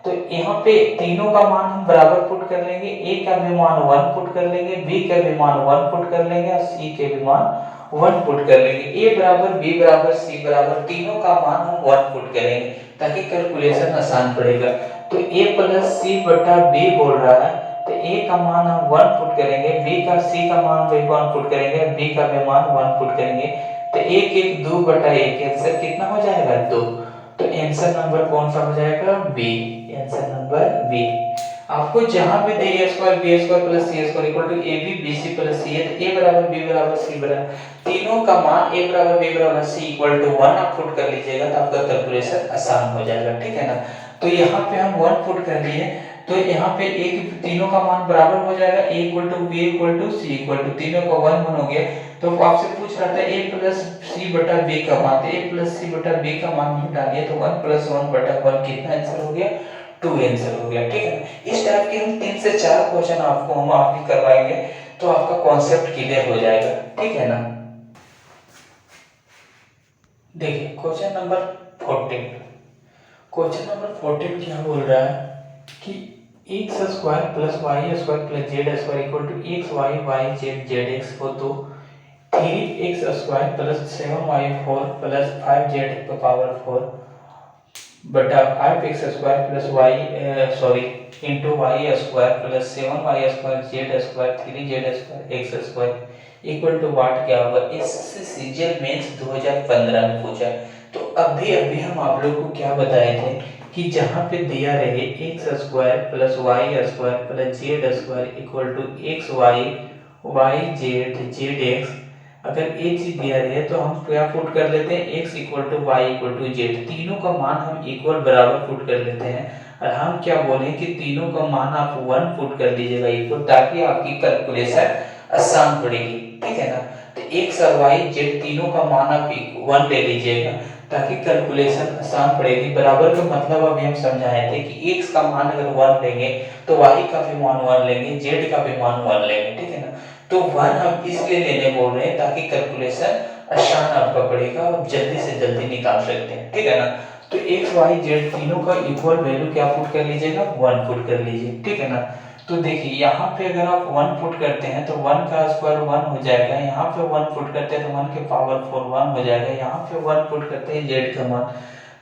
तो यहाँ पे तीनों का मान हम बराबर पुट कर लेंगे, a का भी मान 1 पुट कर लेंगे, b का भी मान 1 पुट कर लेंगे और c के भी मान 1 पुट कर लेंगे। a बराबर b बराबर c बराबर तीनों का मान हम 1 पुट करेंगे ताकि कैलकुलेशन आसान पड़ेगा। तो a प्लस c बटा b बोल रहा है, तो a का मान हम 1 पुट करेंगे, c का मान भी 1 पुट करेंगे, b का भी मान 1 पुट करेंगे, तो 1 2 बटा 1 आंसर कितना हो जाएगा 2। तो आंसर नंबर कौन सा हो जाएगा बी, आंसर नंबर बी। आपको जहां पे दे a square b square plus c square equal to ab bc plus c है, तो a बराबर b बराबर c बराबर तीनों का मान a बराबर b बराबर c इक्वल टू 1 आप पुट कर लीजिएगा तो आपका कैलकुलेशन आसान हो जाएगा, ठीक है ना। तो यहाँ पे हम 1 पुट कर लिए, तो यहाँ पे एक तीनों का मान बराबर हो जाएगा, a equal to b equal to c equal to तीनों का 1 हो गया। तो आपसे पूछ रहा था a प्लस c बटा b का मान, तो a प्लस c बटा b का मान हम डालिए तो 1 प्लस 1 बटा 1 कितना आंसर हो गया 2 आंसर हो गया, ठीक है। इस टाइप के हम 3 से 4 क्वेश्चन आपको हम आपकी करवाएंगे तो आपका कॉन्सेप्ट क्लियर हो जाएगा, ठीक है ना। देखिए क्वेश्चन नंबर 14, क्वेश्चन नंबर 14 क्या बोल रहा है कि x square plus y square plus z square equal to x y y z z x हो, तो 3x square plus 7y4 plus 5z का पावर 4 बटा 5x square plus y into y square plus 7y square z square 3z square x square equal to what क्या होगा। इससे CGL mains 2015 में पूछा। तो अभी हम आप लोग को क्या बताए थे कि जहां पे दिया रहे x square plus y square plus z square equal to x y y z x, अगर ये चीज दिया रहे तो हम क्या पुट कर लेते हैं x equal to y equal to z, तीनों का मान हम इक्वल बराबर पुट कर लेते हैं और हम क्या बोले कि तीनों का मान आप 1 पुट कर लीजिएगा इक्वल, ताकि आपकी कैलकुलेशन आसान पड़ेगी, ठीक है ना। तो x और y z तीनों का मान आप 1 ले लीजिएगा ताकि कैलकुलेशन आसान पड़ेगी। बराबर का मतलब अभी हम समझाए थे कि x का मान अगर 1 लेंगे तो y का भी मान 1 लेंगे, z का भी मान 1 लेंगे, ठीक है ना। तो 1 हम इसलिए लेने बोल रहे हैं ताकि कैलकुलेशन आसान आपका पड़ेगा, आप जल्दी से जल्दी निकाल सकते हैं, ठीक है ना। तो x y z तीनों का इक्वल वैल्यू क्या पुट कर लीजिएगा 1 पुट कर लीजिए, ठीक है ना। तो देखिए यहाँ पे अगर आप 1 पुट करते हैं तो 1 का स्क्वायर 1 हो जाएगा, यहाँ पे 1 पुट करते हैं तो 1 के पावर 4 1 हो जाएगा, यहाँ पे 1 पुट करते हैं z का मान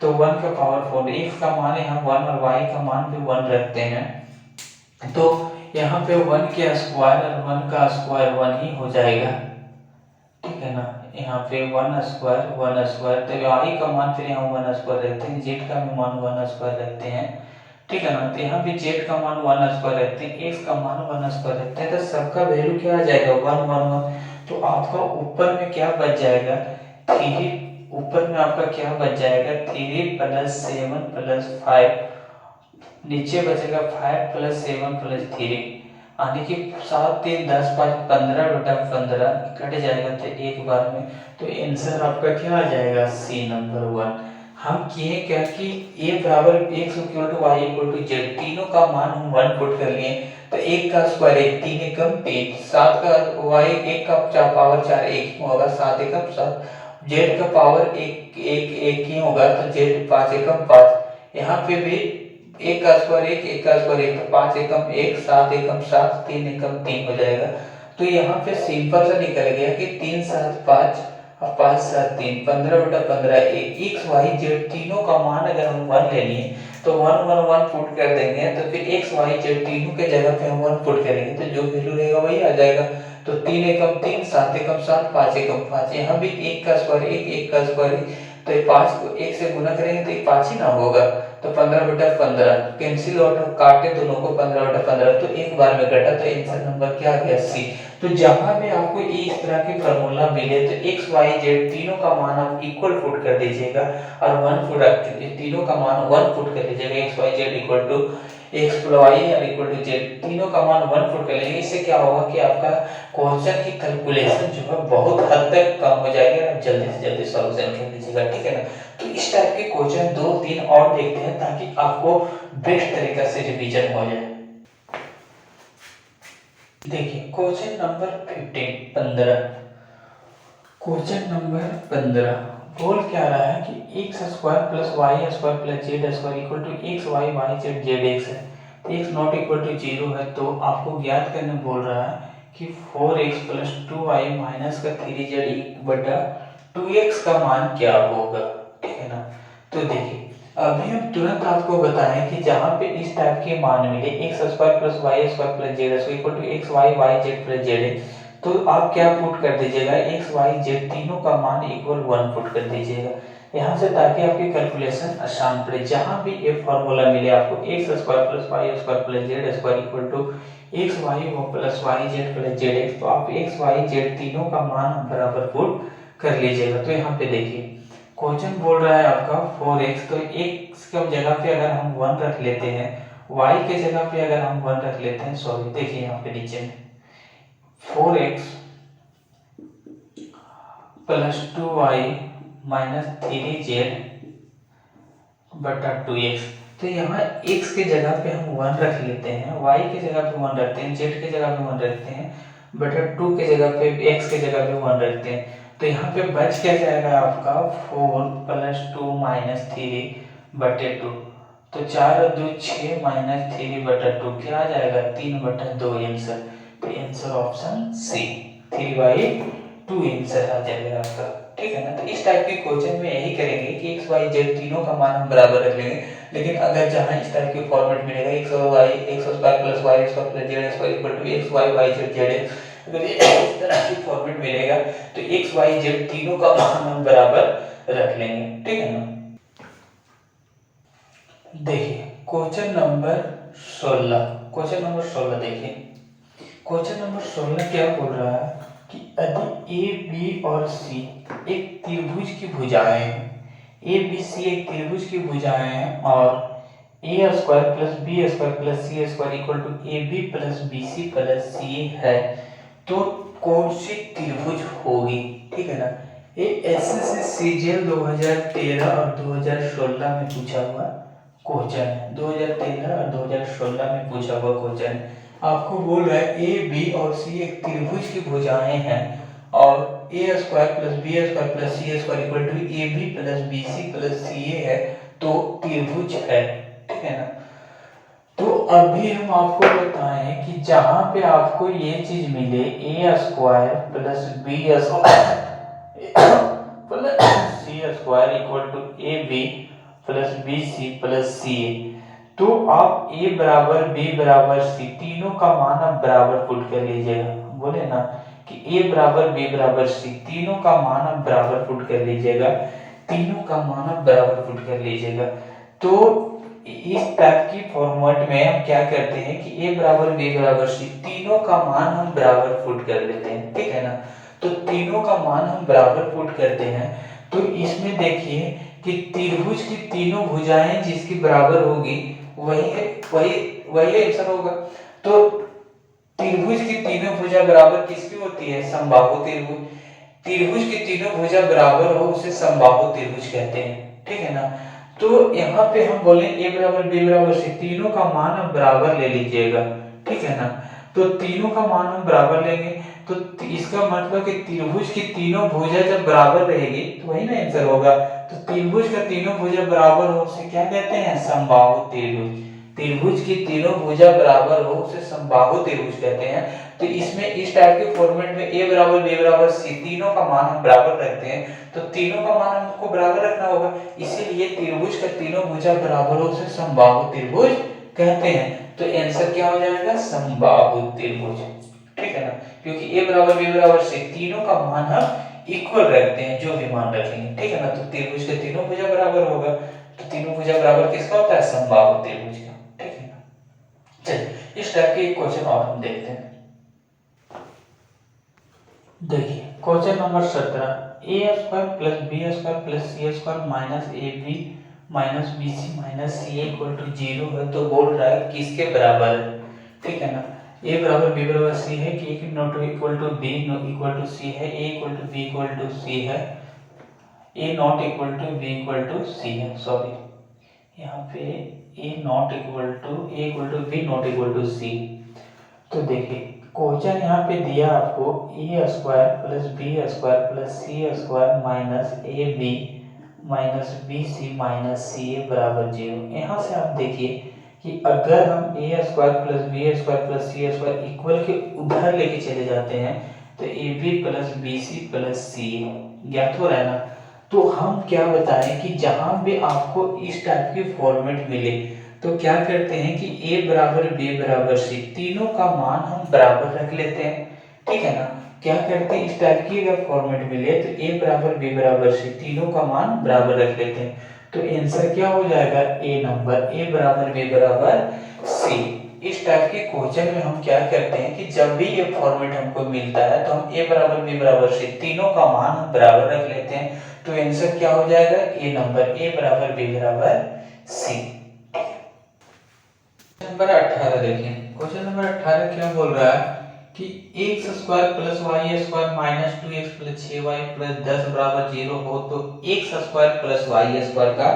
तो 1 का पावर 4, x का मान है हम 1 और y का मान भी 1 रखते हैं, तो यहाँ पे 1 के स्क्वायर और 1 का स्क्वायर 1 ही हो जाएगा, ठीक है ना। यहाँ पे 1 स्क्वायर तो y का मान फिर यहाँ 1 स्क्वायर रखते हैं, z का भी मान 1 स्क्वायर रखते हैं, ठीक है ना। तो यहाँ पे z का मान 1 स्क्वायर रखते हैं, x का मान 1 स्क्वायर रखते हैं, तो सबका वैल्यू क्या आ जाएगा 1 1 1। तो आपका ऊपर में क्या बच जाएगा 3, ऊपर में आपका क्या बच जाएगा 3 + 7 + 5, नीचे बचेगा 5 + 7 + 3, यानी कि 7 3 10 5 15 बटा 15 कट जाएगा तो एक बार में। तो आंसर आपका क्या आ जाएगा सी नंबर 1। हम किए क्या कि a बराबर x = y = z, तीनों का मान हम 1 पुट कर लिए। तो 1 का स्क्वायर 1, 3 एकम 3, 7 का y 1 का पावर 4 1 होगा, 7 एकम 7, z का पावर 1 1 1 ही होगा तो z 5 एकम 5। यहाँ पे भी 1 का स्क्वायर 1, 1 का स्क्वायर 1, तो 5 एकम 1, 7 एकम 7, 3 एकम 3 हो जाएगा। तो यहाँ पे सिंपल सा निकल गया कि 3 7 5 और 5 7 3, 15 बटा 15, x y z तीनों का मान अगर हम 1 ले लिए तो 1 1 1 पुट कर देंगे, तो फिर x y z तीनों के जगह पे हम 1 पुट करेंगे तो जो वैल्यू रहेगा वही आ जाएगा। तो 3 एकम 3, 7 एकम 7, 5 एकम 5, यहाँ भी 1 का स्क्वायर 1, 1 का स्क्वायर 1, तो ये 5 को 1 से गुना करेंगे तो ये 5 ही ना होगा। तो 15 बटा 15 कैंसिल आउट, काटे दोनों को 15 बटा 15, तो एक बार में कटा, तो आंसर नंबर क्या आ गया सी। तो जहां भी आपको इस तरह के फार्मूला मिले तो x y z तीनों का मान आप इक्वल पुट कर दीजिएगा और 1 पुट तीनों का मान 1 पुट कर लीजिएगा, x y z equal to x + y और इक्वल टू z तीनों का मान 1 पुट कर लेंगे। इससे क्या होगा कि आपका क्वेश्चन की कैलकुलेशन जो है बहुत हद तक कम हो जाएगी, आप जल्दी से जल्दी सॉल्यूशन कर लीजिएगा, ठीक है ना। तो इस टाइप के क्वेश्चन 2-3 और देखते हैं ताकि आपको बेस्ट तरीका से रिवीजन हो जाए। देखिए क्वेश्चन नंबर 15, क्वेश्चन नंबर 15 बोल क्या रहा है कि x² + y² + z² equal to x y y z zx है, तो x नॉट इक्वल टू 0 है, तो आपको ज्ञात करने बोल रहा है कि 4x + 2y - का 3z बटा 2x का मान क्या होगा, ठीक है ना। तो देखिए अभी हम तुरंत आपको बताएं कि जहां पे इस टाइप के मान मिले x² + y² + z² equal to x y y z + zx, तो आप क्या पुट कर दीजिएगा x y z तीनों का मान इक्वल 1 पुट कर दीजिएगा यहाँ से, ताकि आपकी कैलकुलेशन आसान पड़े। जहां भी ये फार्मूला मिले आपको x² + y² + z² equal to x y + y z + zx, तो आप x y z तीनों का मान बराबर पुट कर लीजिएगा। तो यहाँ पे देखिए क्वेश्चन बोल रहा है आपका 4x, तो x की जगह पे अगर हम 1 रख लेते हैं, y के जगह पे अगर हम 1 रख लेते हैं, सॉरी देखिए यहाँ पे नीचे में 4x + 2y - 3z बटा 2x, तो यहाँ x के जगह पे हम 1 रख लेते हैं, y के जगह पे 1 रखते हैं, z के जगह पे 1 रखते हैं, बटा 2 के जगह पे x के जगह पे 1 रखते हैं। तो यहाँ पे बच क्या जाएगा आपका 4 + 2 - 3 बटे 2, तो 4 और 2 6 - 3 बटा 2 क्या आ जाएगा 3 बटा 2 आंसर। तो आंसर ऑप्शन सी 3/2 आंसर आ जाएगा आपका, ठीक है ना। तो इस टाइप के क्वेश्चन में यही करेंगे कि x y z तीनों का मान हम बराबर रख लेंगे, लेकिन अगर जहां इस टाइप के फॉर्मेट मिलेगा x और y x² + y² + z² equal to x y y z zx, अगर इस तरह की फॉर्मेट मिलेगा तो x y z तीनों का मान हम बराबर रख लेंगे, ठीक है ना। देखिए क्वेश्चन नंबर 16, क्वेश्चन नंबर 16 देखिए, क्वेश्चन नंबर 16 क्या बोल रहा है कि यदि ए बी और सी एक त्रिभुज की भुजाएं हैं, ए बी सी एक त्रिभुज की भुजाएं हैं और a² + b² + c² equal to ab + bc + ca है, तो कौन सी त्रिभुज होगी, ठीक है ना। ये एसएससी सीजीएल 2013 और 2016 में पूछा हुआ क्वेश्चन है, 2013 और 2016 में पूछा हुआ क्वेश्चन। आपको बोल रहा है ए बी और सी एक त्रिभुज की भुजाएं हैं और a² + b² + c² equal to ab + bc + ca है, तो त्रिभुज है, ठीक है ना। तो अभी हम आपको बताएं कि जहां पे आपको ये चीज मिले a² + b² + c² equal to ab + bc + ca, तो आप a बराबर b बराबर c तीनों का मान आप बराबर पुट कर लीजिएगा। बोले ना कि a बराबर b बराबर c तीनों का मान आप बराबर पुट कर लीजिएगा, तीनों का मान आप बराबर पुट कर लीजिएगा। तो इस टाइप की फॉर्मेट में हम क्या करते हैं कि a बराबर b बराबर c तीनों का मान हम बराबर पुट कर लेते हैं, ठीक है ना। तो तीनों का मान हम बराबर पुट करते हैं तो इसमें देखिए कि त्रिभुज की तीनों भुजाएं जिसकी बराबर होगी वही आंसर होगा। तो त्रिभुज की तीनों भुजा बराबर किसकी होती है? समबाहु त्रिभुज। त्रिभुज की तीनों भुजा बराबर हो उसे समबाहु त्रिभुज कहते हैं, ठीक है ना। तो यहाँ पे हम बोले a बराबर b बराबर c, तीनों का मान हम बराबर ले लीजिएगा, ठीक है ना। तो तीनों का मान हम बराबर लेंगे तो इसका मतलब कि त्रिभुज की तीनों भुजा जब बराबर रहेगी तो वही ना आंसर होगा। तो त्रिभुज का तीनों भुजा बराबर हो उसे क्या कहते हैं? समबाहु त्रिभुज। त्रिभुज की तीनों भुजा बराबर हो उसे समबाहु त्रिभुज कहते हैं। तो इसमें इस टाइप के फॉर्मेट में a बराबर b बराबर c तीनों का मान हम बराबर रखते हैं, तो तीनों का मान हमको बराबर रखना होगा, इसीलिए त्रिभुज का तीनों भुजा बराबर हो उसे समबाहु त्रिभुज कहते हैं। तो आंसर क्या हो जाएगा? समबाहु त्रिभुज, ठीक है ना, क्योंकि a बराबर b बराबर c तीनों का मान हम इक्वल रखते हैं, जो भी मान रखेंगे, ठीक है ना। तो त्रिभुज के तीनों भुजा बराबर होगा, तो तीनों भुजा बराबर किसका होता है? समबाहु त्रिभुज का, ठीक है ना। चलिए इस टाइप के एक क्वेश्चन और हम देखते हैं। देखिए question number 17, A square plus B square plus C square minus A B minus B C minus C equal to 0 है। तो बोल रहा है किसके बराबर है, ठीक है ना। ए बराबर बी बराबर सी है कि a not equal to B equal to c है, a equal to B equal to c है, a not equal to B equal to c है, सॉरी यहाँ पे a not equal to a equal to b not equal to c. तो देखिए question यहाँ पे दिया आपको a square plus B square plus C square minus A B minus B C minus c a बराबर 0। यहाँ से आप देखिए कि अगर हम a square plus B square plus C square equal के उधर लेके चले जाते हैं तो a b plus b c plus c ज्ञात हो रहा है ना। तो हम क्या बताएं कि जहां भी आपको इस टाइप की फॉर्मेट मिले तो क्या करते हैं कि a बराबर b बराबर c तीनों का मान हम बराबर रख लेते हैं, ठीक है ना। क्या करते हैं इस टाइप की अगर फॉर्मेट मिले तो a बराबर b बराबर c तीनों का मान बराबर रख लेते हैं। तो आंसर क्या हो जाएगा? a नंबर a बराबर b बराबर c। इस टाइप के क्वेश्चन में हम क्या करते हैं कि जब भी ये फॉर्मेट हमको मिलता है तो हम a बराबर b बराबर c तीनों का मान हम बराबर रख लेते हैं। तो आंसर क्या हो जाएगा? a नंबर a बराबर b बराबर c। नंबर 18 देखिए, क्वेश्चन नंबर 18 क्या बोल रहा है कि x square plus Y square minus 2x plus 6y plus 10 बराबर 0 हो तो x square plus Y square का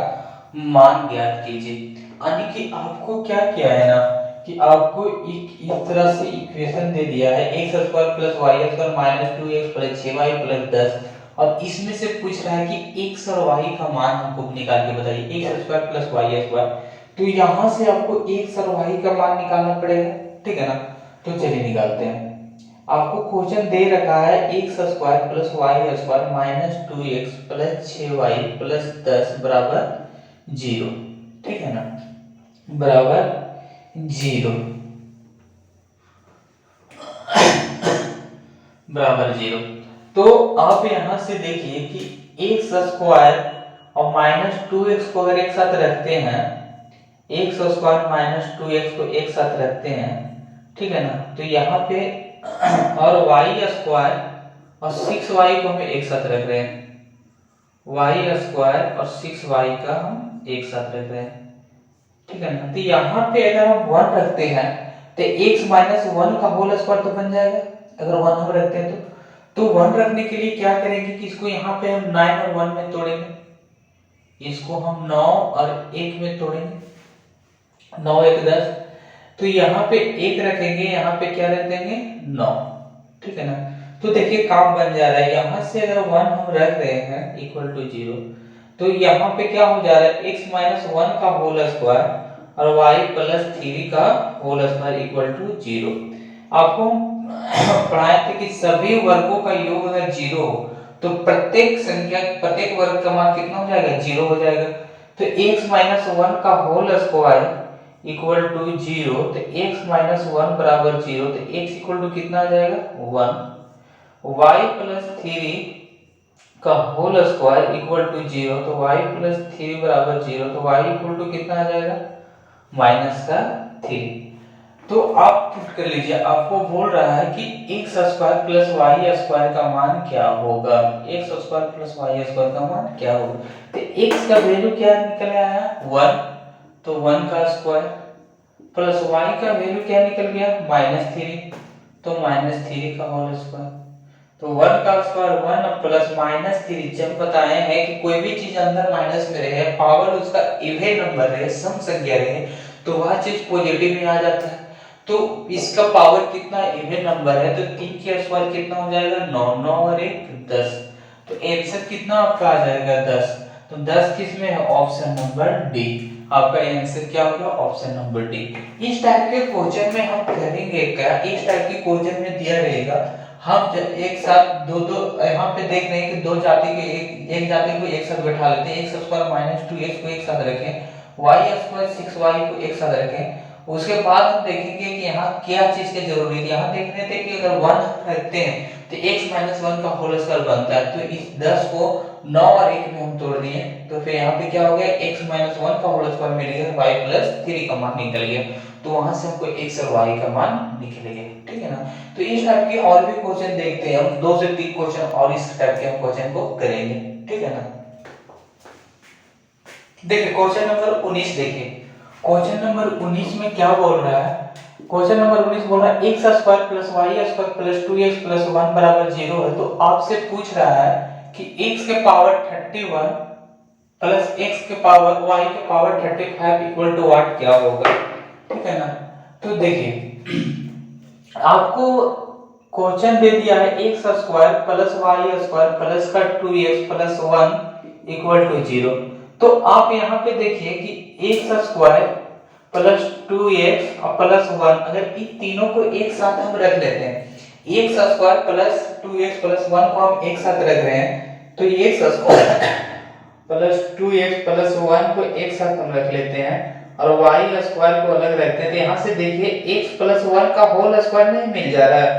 मान ज्ञात कीजिए। यानी कि आपको क्या किया है ना कि आपको इस तरह से इक्वेशन दे दिया है x square plus Y square minus 2x plus 6y plus 10 और इसमें से पूछ रहा है कि x और y का मान हमको निकाल के बताइए, x square plus Y square. तो यहां से आपको x और y का मान निकालना पड़ेगा, ठीक है ना। तो चलिए निकालते हैं। आपको क्वेश्चन दे रखा है x square plus Y square minus 2x plus 6y plus 10 बराबर 0, ठीक है ना, बराबर 0 बराबर 0। तो आप यहां से देखिए कि x स्क्वायर और माइनस 2x को अगर एक साथ रखते हैं, x स्क्वायर माइनस 2x को एक साथ रखते हैं, ठीक है ना, तो यहाँ पे और y स्क्वायर और 6y को हम एक साथ रख रहे हैं, y स्क्वायर और 6y का हम एक साथ रख रहे हैं, ठीक है ना। तो यहाँ पे अगर हम 1 रखते हैं तो x माइनस 1 का होल स्क्वायर तो बन जाएगा अगर 1 हम रखते हैं तो 1 रखने के लिए क्या करेंगे कि इसको यहाँ पे हम 9 और 1 में तोड़ेंगे, इसको हम 9 और 1 में तोड़ेंगे, 9 1 10। तो यहाँ पे 1 रखेंगे, यहाँ पे क्या रख देंगे 9, ठीक है ना। तो देखिए काम बन जा रहा है। यहाँ से अगर 1 हम रख रहे हैं इक्वल टू 0 तो यहाँ पे क्या हो जा रहा है x माइनस 1 का होल स्क्वायर और y प्लस 3 का होल स्क्वायर इक्वल टू 0। आपको पढ़ाए थे कि सभी वर्गों का योग अगर 0 हो तो प्रत्येक संख्या प्रत्येक वर्ग का मान कितना हो जाएगा? 0 हो जाएगा। तो x माइनस 1 का होल स्क्वायर इक्वल टू 0, तो x माइनस 1 बराबर 0, तो x इक्वल टू कितना आ जाएगा 1। y प्लस 3 का होल स्क्वायर इक्वल टू 0, तो y प्लस 3 बराबर 0, तो y इक्वल टू कितना आ जाएगा माइनस का 3। तो आप पुट कर लीजिए, आपको बोल रहा है कि X square plus Y square का मान क्या होगा, X square plus Y square का मान क्या होगा। तो एक्स का वैल्यू क्या निकल आया 1, तो 1 का स्क्वायर प्लस वाई का वैल्यू क्या निकल गया -3, तो -3 का होल स्क्वायर। तो 1 का स्क्वायर 1 प्लस -3, जब बताए हैं कि कोई भी चीज अंदर माइनस में रहे, पावर उसका इवन नंबर रहे, सम संख्या रहे, तो वह चीज पॉजिटिव में आ जाता है। तो इसका पावर कितना इवन नंबर है, तो 3 का स्क्वायर कितना हो जाएगा 9, 9 और 1 10। तो आंसर कितना आपका आ जाएगा 10। तो 10 किस में है, ऑप्शन नंबर डी। आपका आंसर क्या होगा, ऑप्शन नंबर डी। इस टाइप के क्वेश्चन में हम करेंगे क्या, इस टाइप के क्वेश्चन में दिया रहेगा, हम एक साथ दो दो यहाँ पे देख रहे हैं कि दो जाति के एक जाति को एक साथ बैठा लेते हैं, x स्क्वायर -2x को एक साथ रखें, y स्क्वायर 6y को एक साथ रखें। उसके बाद हम देखेंगे कि यहाँ क्या चीज की जरूरत है। यहाँ देख रहे थे कि अगर 1 रखते हैं तो x - 1 का होल स्क्वायर बनता है, तो इस 10 को 9 और 1 में हम तोड़ दिए, तो फिर यहाँ पे क्या हो गया, x - 1 का होल स्क्वायर मिल गया, y + 3 का मान निकल गया। तो वहां से हमको x और y का मान निकलेगा, ठीक है ना। तो इस टाइप के और भी क्वेश्चन देखते हैं हम, 2 से 3 क्वेश्चन और इस टाइप के हम क्वेश्चन को करेंगे, ठीक है ना। देखिए क्वेश्चन नंबर 19 देखिए, क्वेश्चन नंबर 19 में क्या बोल रहा है, क्वेश्चन नंबर 19 बोल रहा है x square plus y square plus 2x plus 1 बराबर 0 है। तो आपसे पूछ रहा है कि x के पावर 31 प्लस x के पावर y के पावर 35 इक्वल टू व्हाट क्या होगा, ठीक है ना। तो देखिए आपको क्वेश्चन दे दिया है x square plus y square plus का 2x प्लस 1 इक्वल टू 0। तो आप यहाँ पे देखिए कि x स्क्वायर प्लस 2x और प्लस 1, अगर इन तीनों को एक साथ हम रख लेते हैं, x square plus 2x plus 1 को हम एक साथ रख रहे हैं, तो x square plus 2x plus 1 को एक साथ हम रख लेते हैं और y स्क्वायर को अलग रखते हैं। तो यहाँ से देखिए x प्लस 1 का होल स्क्वायर नहीं मिल जा रहा है,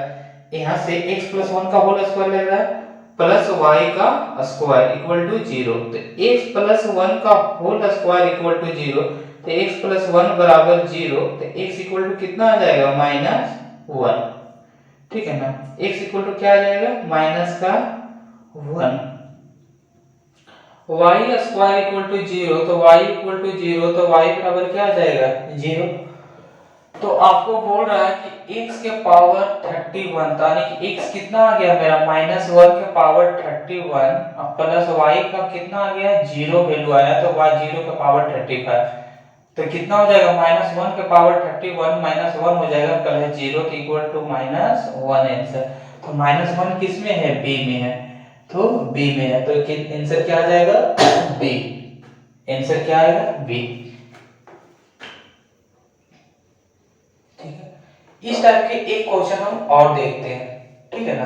यहाँ से x प्लस 1 का होल स्क्वायर लग रहा है प्लस y का स्क्वायर इक्वल टू 0। तो x प्लस 1 का होल स्क्वायर इक्वल टू 0, तो x प्लस 1 बराबर 0, तो x इक्वल टू कितना आ जाएगा -1, ठीक है ना। x इक्वल टू क्या आ जाएगा माइनस का 1, y स्क्वायर इक्वल टू 0, तो y इक्वल टू 0, तो y बराबर क्या आ जाएगा 0। तो आपको बोल रहा है कि x के पावर 31, यानी कि x कितना आ गया मेरा -1 के पावर 31 और प्लस y का कितना आ गया 0 वैल्यू आया, तो y 0 के पावर 35, तो कितना हो जाएगा -1 के पावर 31 -1 हो जाएगा प्लस 0 इक्वल टू -1 आंसर। तो -1 किस में है, b में है, तो b में है, तो आंसर क्या आ जाएगा b, आंसर क्या आएगा b, ठीक है। इस टाइप के एक क्वेश्चन हम और देखते हैं, ठीक है ना।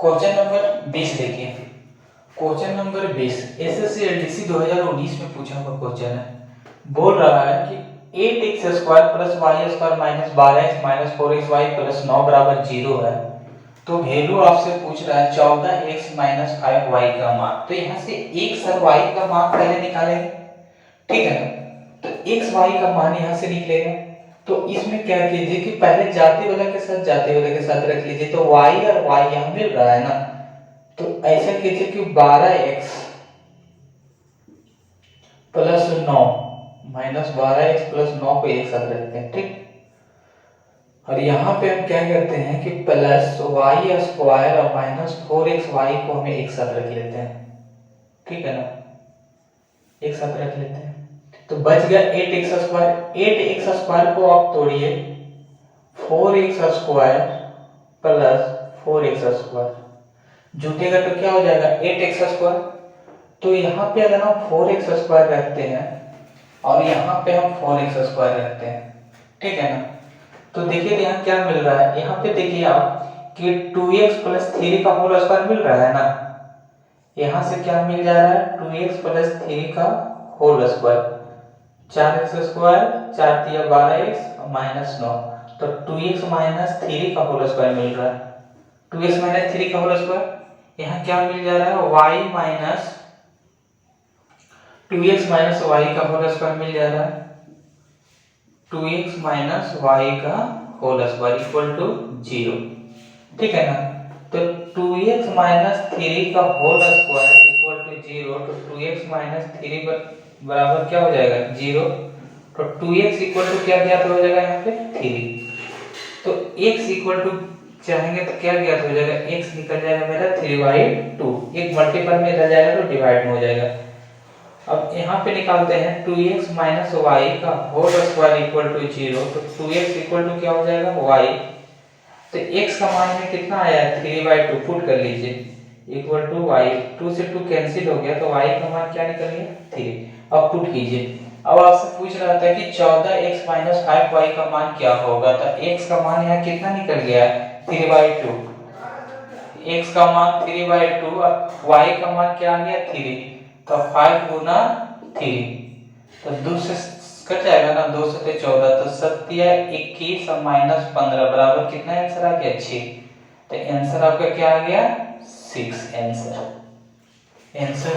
क्वेश्चन नंबर 20 देखिए, क्वेश्चन नंबर 20 एसएससी एलडीसी 2019 में पूछा हुआ क्वेश्चन है। बोल रहा है कि 8x square plus y square minus 12x minus 4xy plus 9 बराबर 0 है। तो वैल्यू आपसे पूछ रहा है 14x माइनस 5y का मान। तो यहाँ से x और y का मान पहले निकालेंगे, ठीक है ना। तो x y का मान यहाँ से निकलेगा, तो इसमें क्या कीजिए कि पहले जाते वाला के साथ जाते वाले के साथ रख लीजिए, तो y और y यहाँ मिल रहा है ना, तो ऐसा कीजिए कि 12x plus 9 minus 12x plus 9 को एक साथ रखते हैं, ठीक। और यहाँ पे हम क्या करते हैं कि प्लस y स्क्वायर और माइनस 4xy को हमें एक साथ रख लेते हैं, ठीक है ना, एक साथ रख लेते हैं। तो बच गया 8x स्क्वायर, 8x स्क्वायर को आप तोड़िए, 4x square plus 4x square जुटेगा तो क्या हो जाएगा 8x स्क्वायर। तो यहाँ पे अगर हम 4x स्क्वायर रखते हैं और यहाँ पे हम 4x स्क्वायर रखते हैं, ठीक है ना, तो देखिए यहाँ क्या मिल रहा है, यहाँ पे देखिए आप कि 2x प्लस 3 का होल स्क्वायर मिल रहा है ना, यहाँ से क्या मिल जा रहा है 2x प्लस 3 का होल स्क्वायर, 4x स्क्वायर 4 तिया 12x माइनस 9, तो 2x माइनस 3 का होल स्क्वायर मिल रहा है, 2x माइनस 3 का होल स्क्वायर। यहाँ क्या मिल जा रहा है y minus 2x minus y का होल स्क्वायर मिल जा रहा है, 2x माइनस वाई का होल स्क्वायर इक्वल टू 0। ठीक है ना। तो 2x माइनस 3 का होल स्क्वायर इक्वल टू 0। तो 2x माइनस 3 बराबर क्या हो जाएगा 0। तो 2x इक्वल टू क्या ज्ञात हो जाएगा यहाँ पे 3। तो x इक्वल टू चाहेंगे तो क्या ज्ञात हो जाएगा, x निकल जाएगा मेरा 3/2। एक मल्टीपल में रह जाएगा तो डिवाइड में हो जाएगा। अब यहाँ पे निकालते हैं 2x माइनस वाई का होल स्क्वायर इक्वल टू 0। तो 2x इक्वल टू क्या हो जाएगा y। तो x का मान में कितना आया 3/2, पुट कर लीजिए इक्वल टू y। 2 से 2 कैंसिल हो गया तो y का मान क्या निकल गया 3। अब पुट कीजिए। अब आपसे पूछ रहा था कि 14x माइनस 5y का मान क्या होगा। तो x का मान यहाँ कितना निकल गया 3/2। x का मान 3/2 और y का मान क्या आ गया 3। तो 5 गुना 3 तो 2 से कट जाएगा ना, 2 से 14 तो 7 21 और माइनस 15 बराबर कितना आंसर आ गया 6। तो आंसर आपका क्या आ गया 6। Answer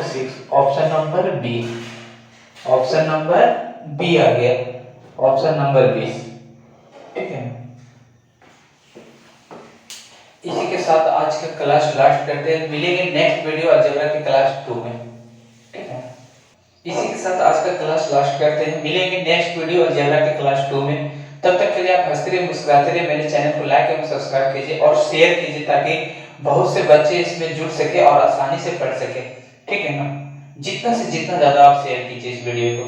6 option number b. Option number b आ गया, ऑप्शन नंबर 20। ठीक है। इसी के साथ आज का क्लास लास्ट करते हैं। मिलेंगे नेक्स्ट वीडियो अलजेब्रा की क्लास 2 में। ठीक है। इसी के साथ आज का क्लास लास्ट करते हैं। मिलेंगे नेक्स्ट वीडियो अलजेब्रा की क्लास 2 में। तब तक के लिए आप हंसते रहिए मुस्कुराते रहिए। मेरे चैनल को लाइक एवं सब्सक्राइब कीजिए और शेयर कीजिए ताकि बहुत से बच्चे इसमें जुड़ सके और आसानी से पढ़ सके। ठीक है ना। जितना से जितना ज्यादा आप शेयर कीजिए इस वीडियो को।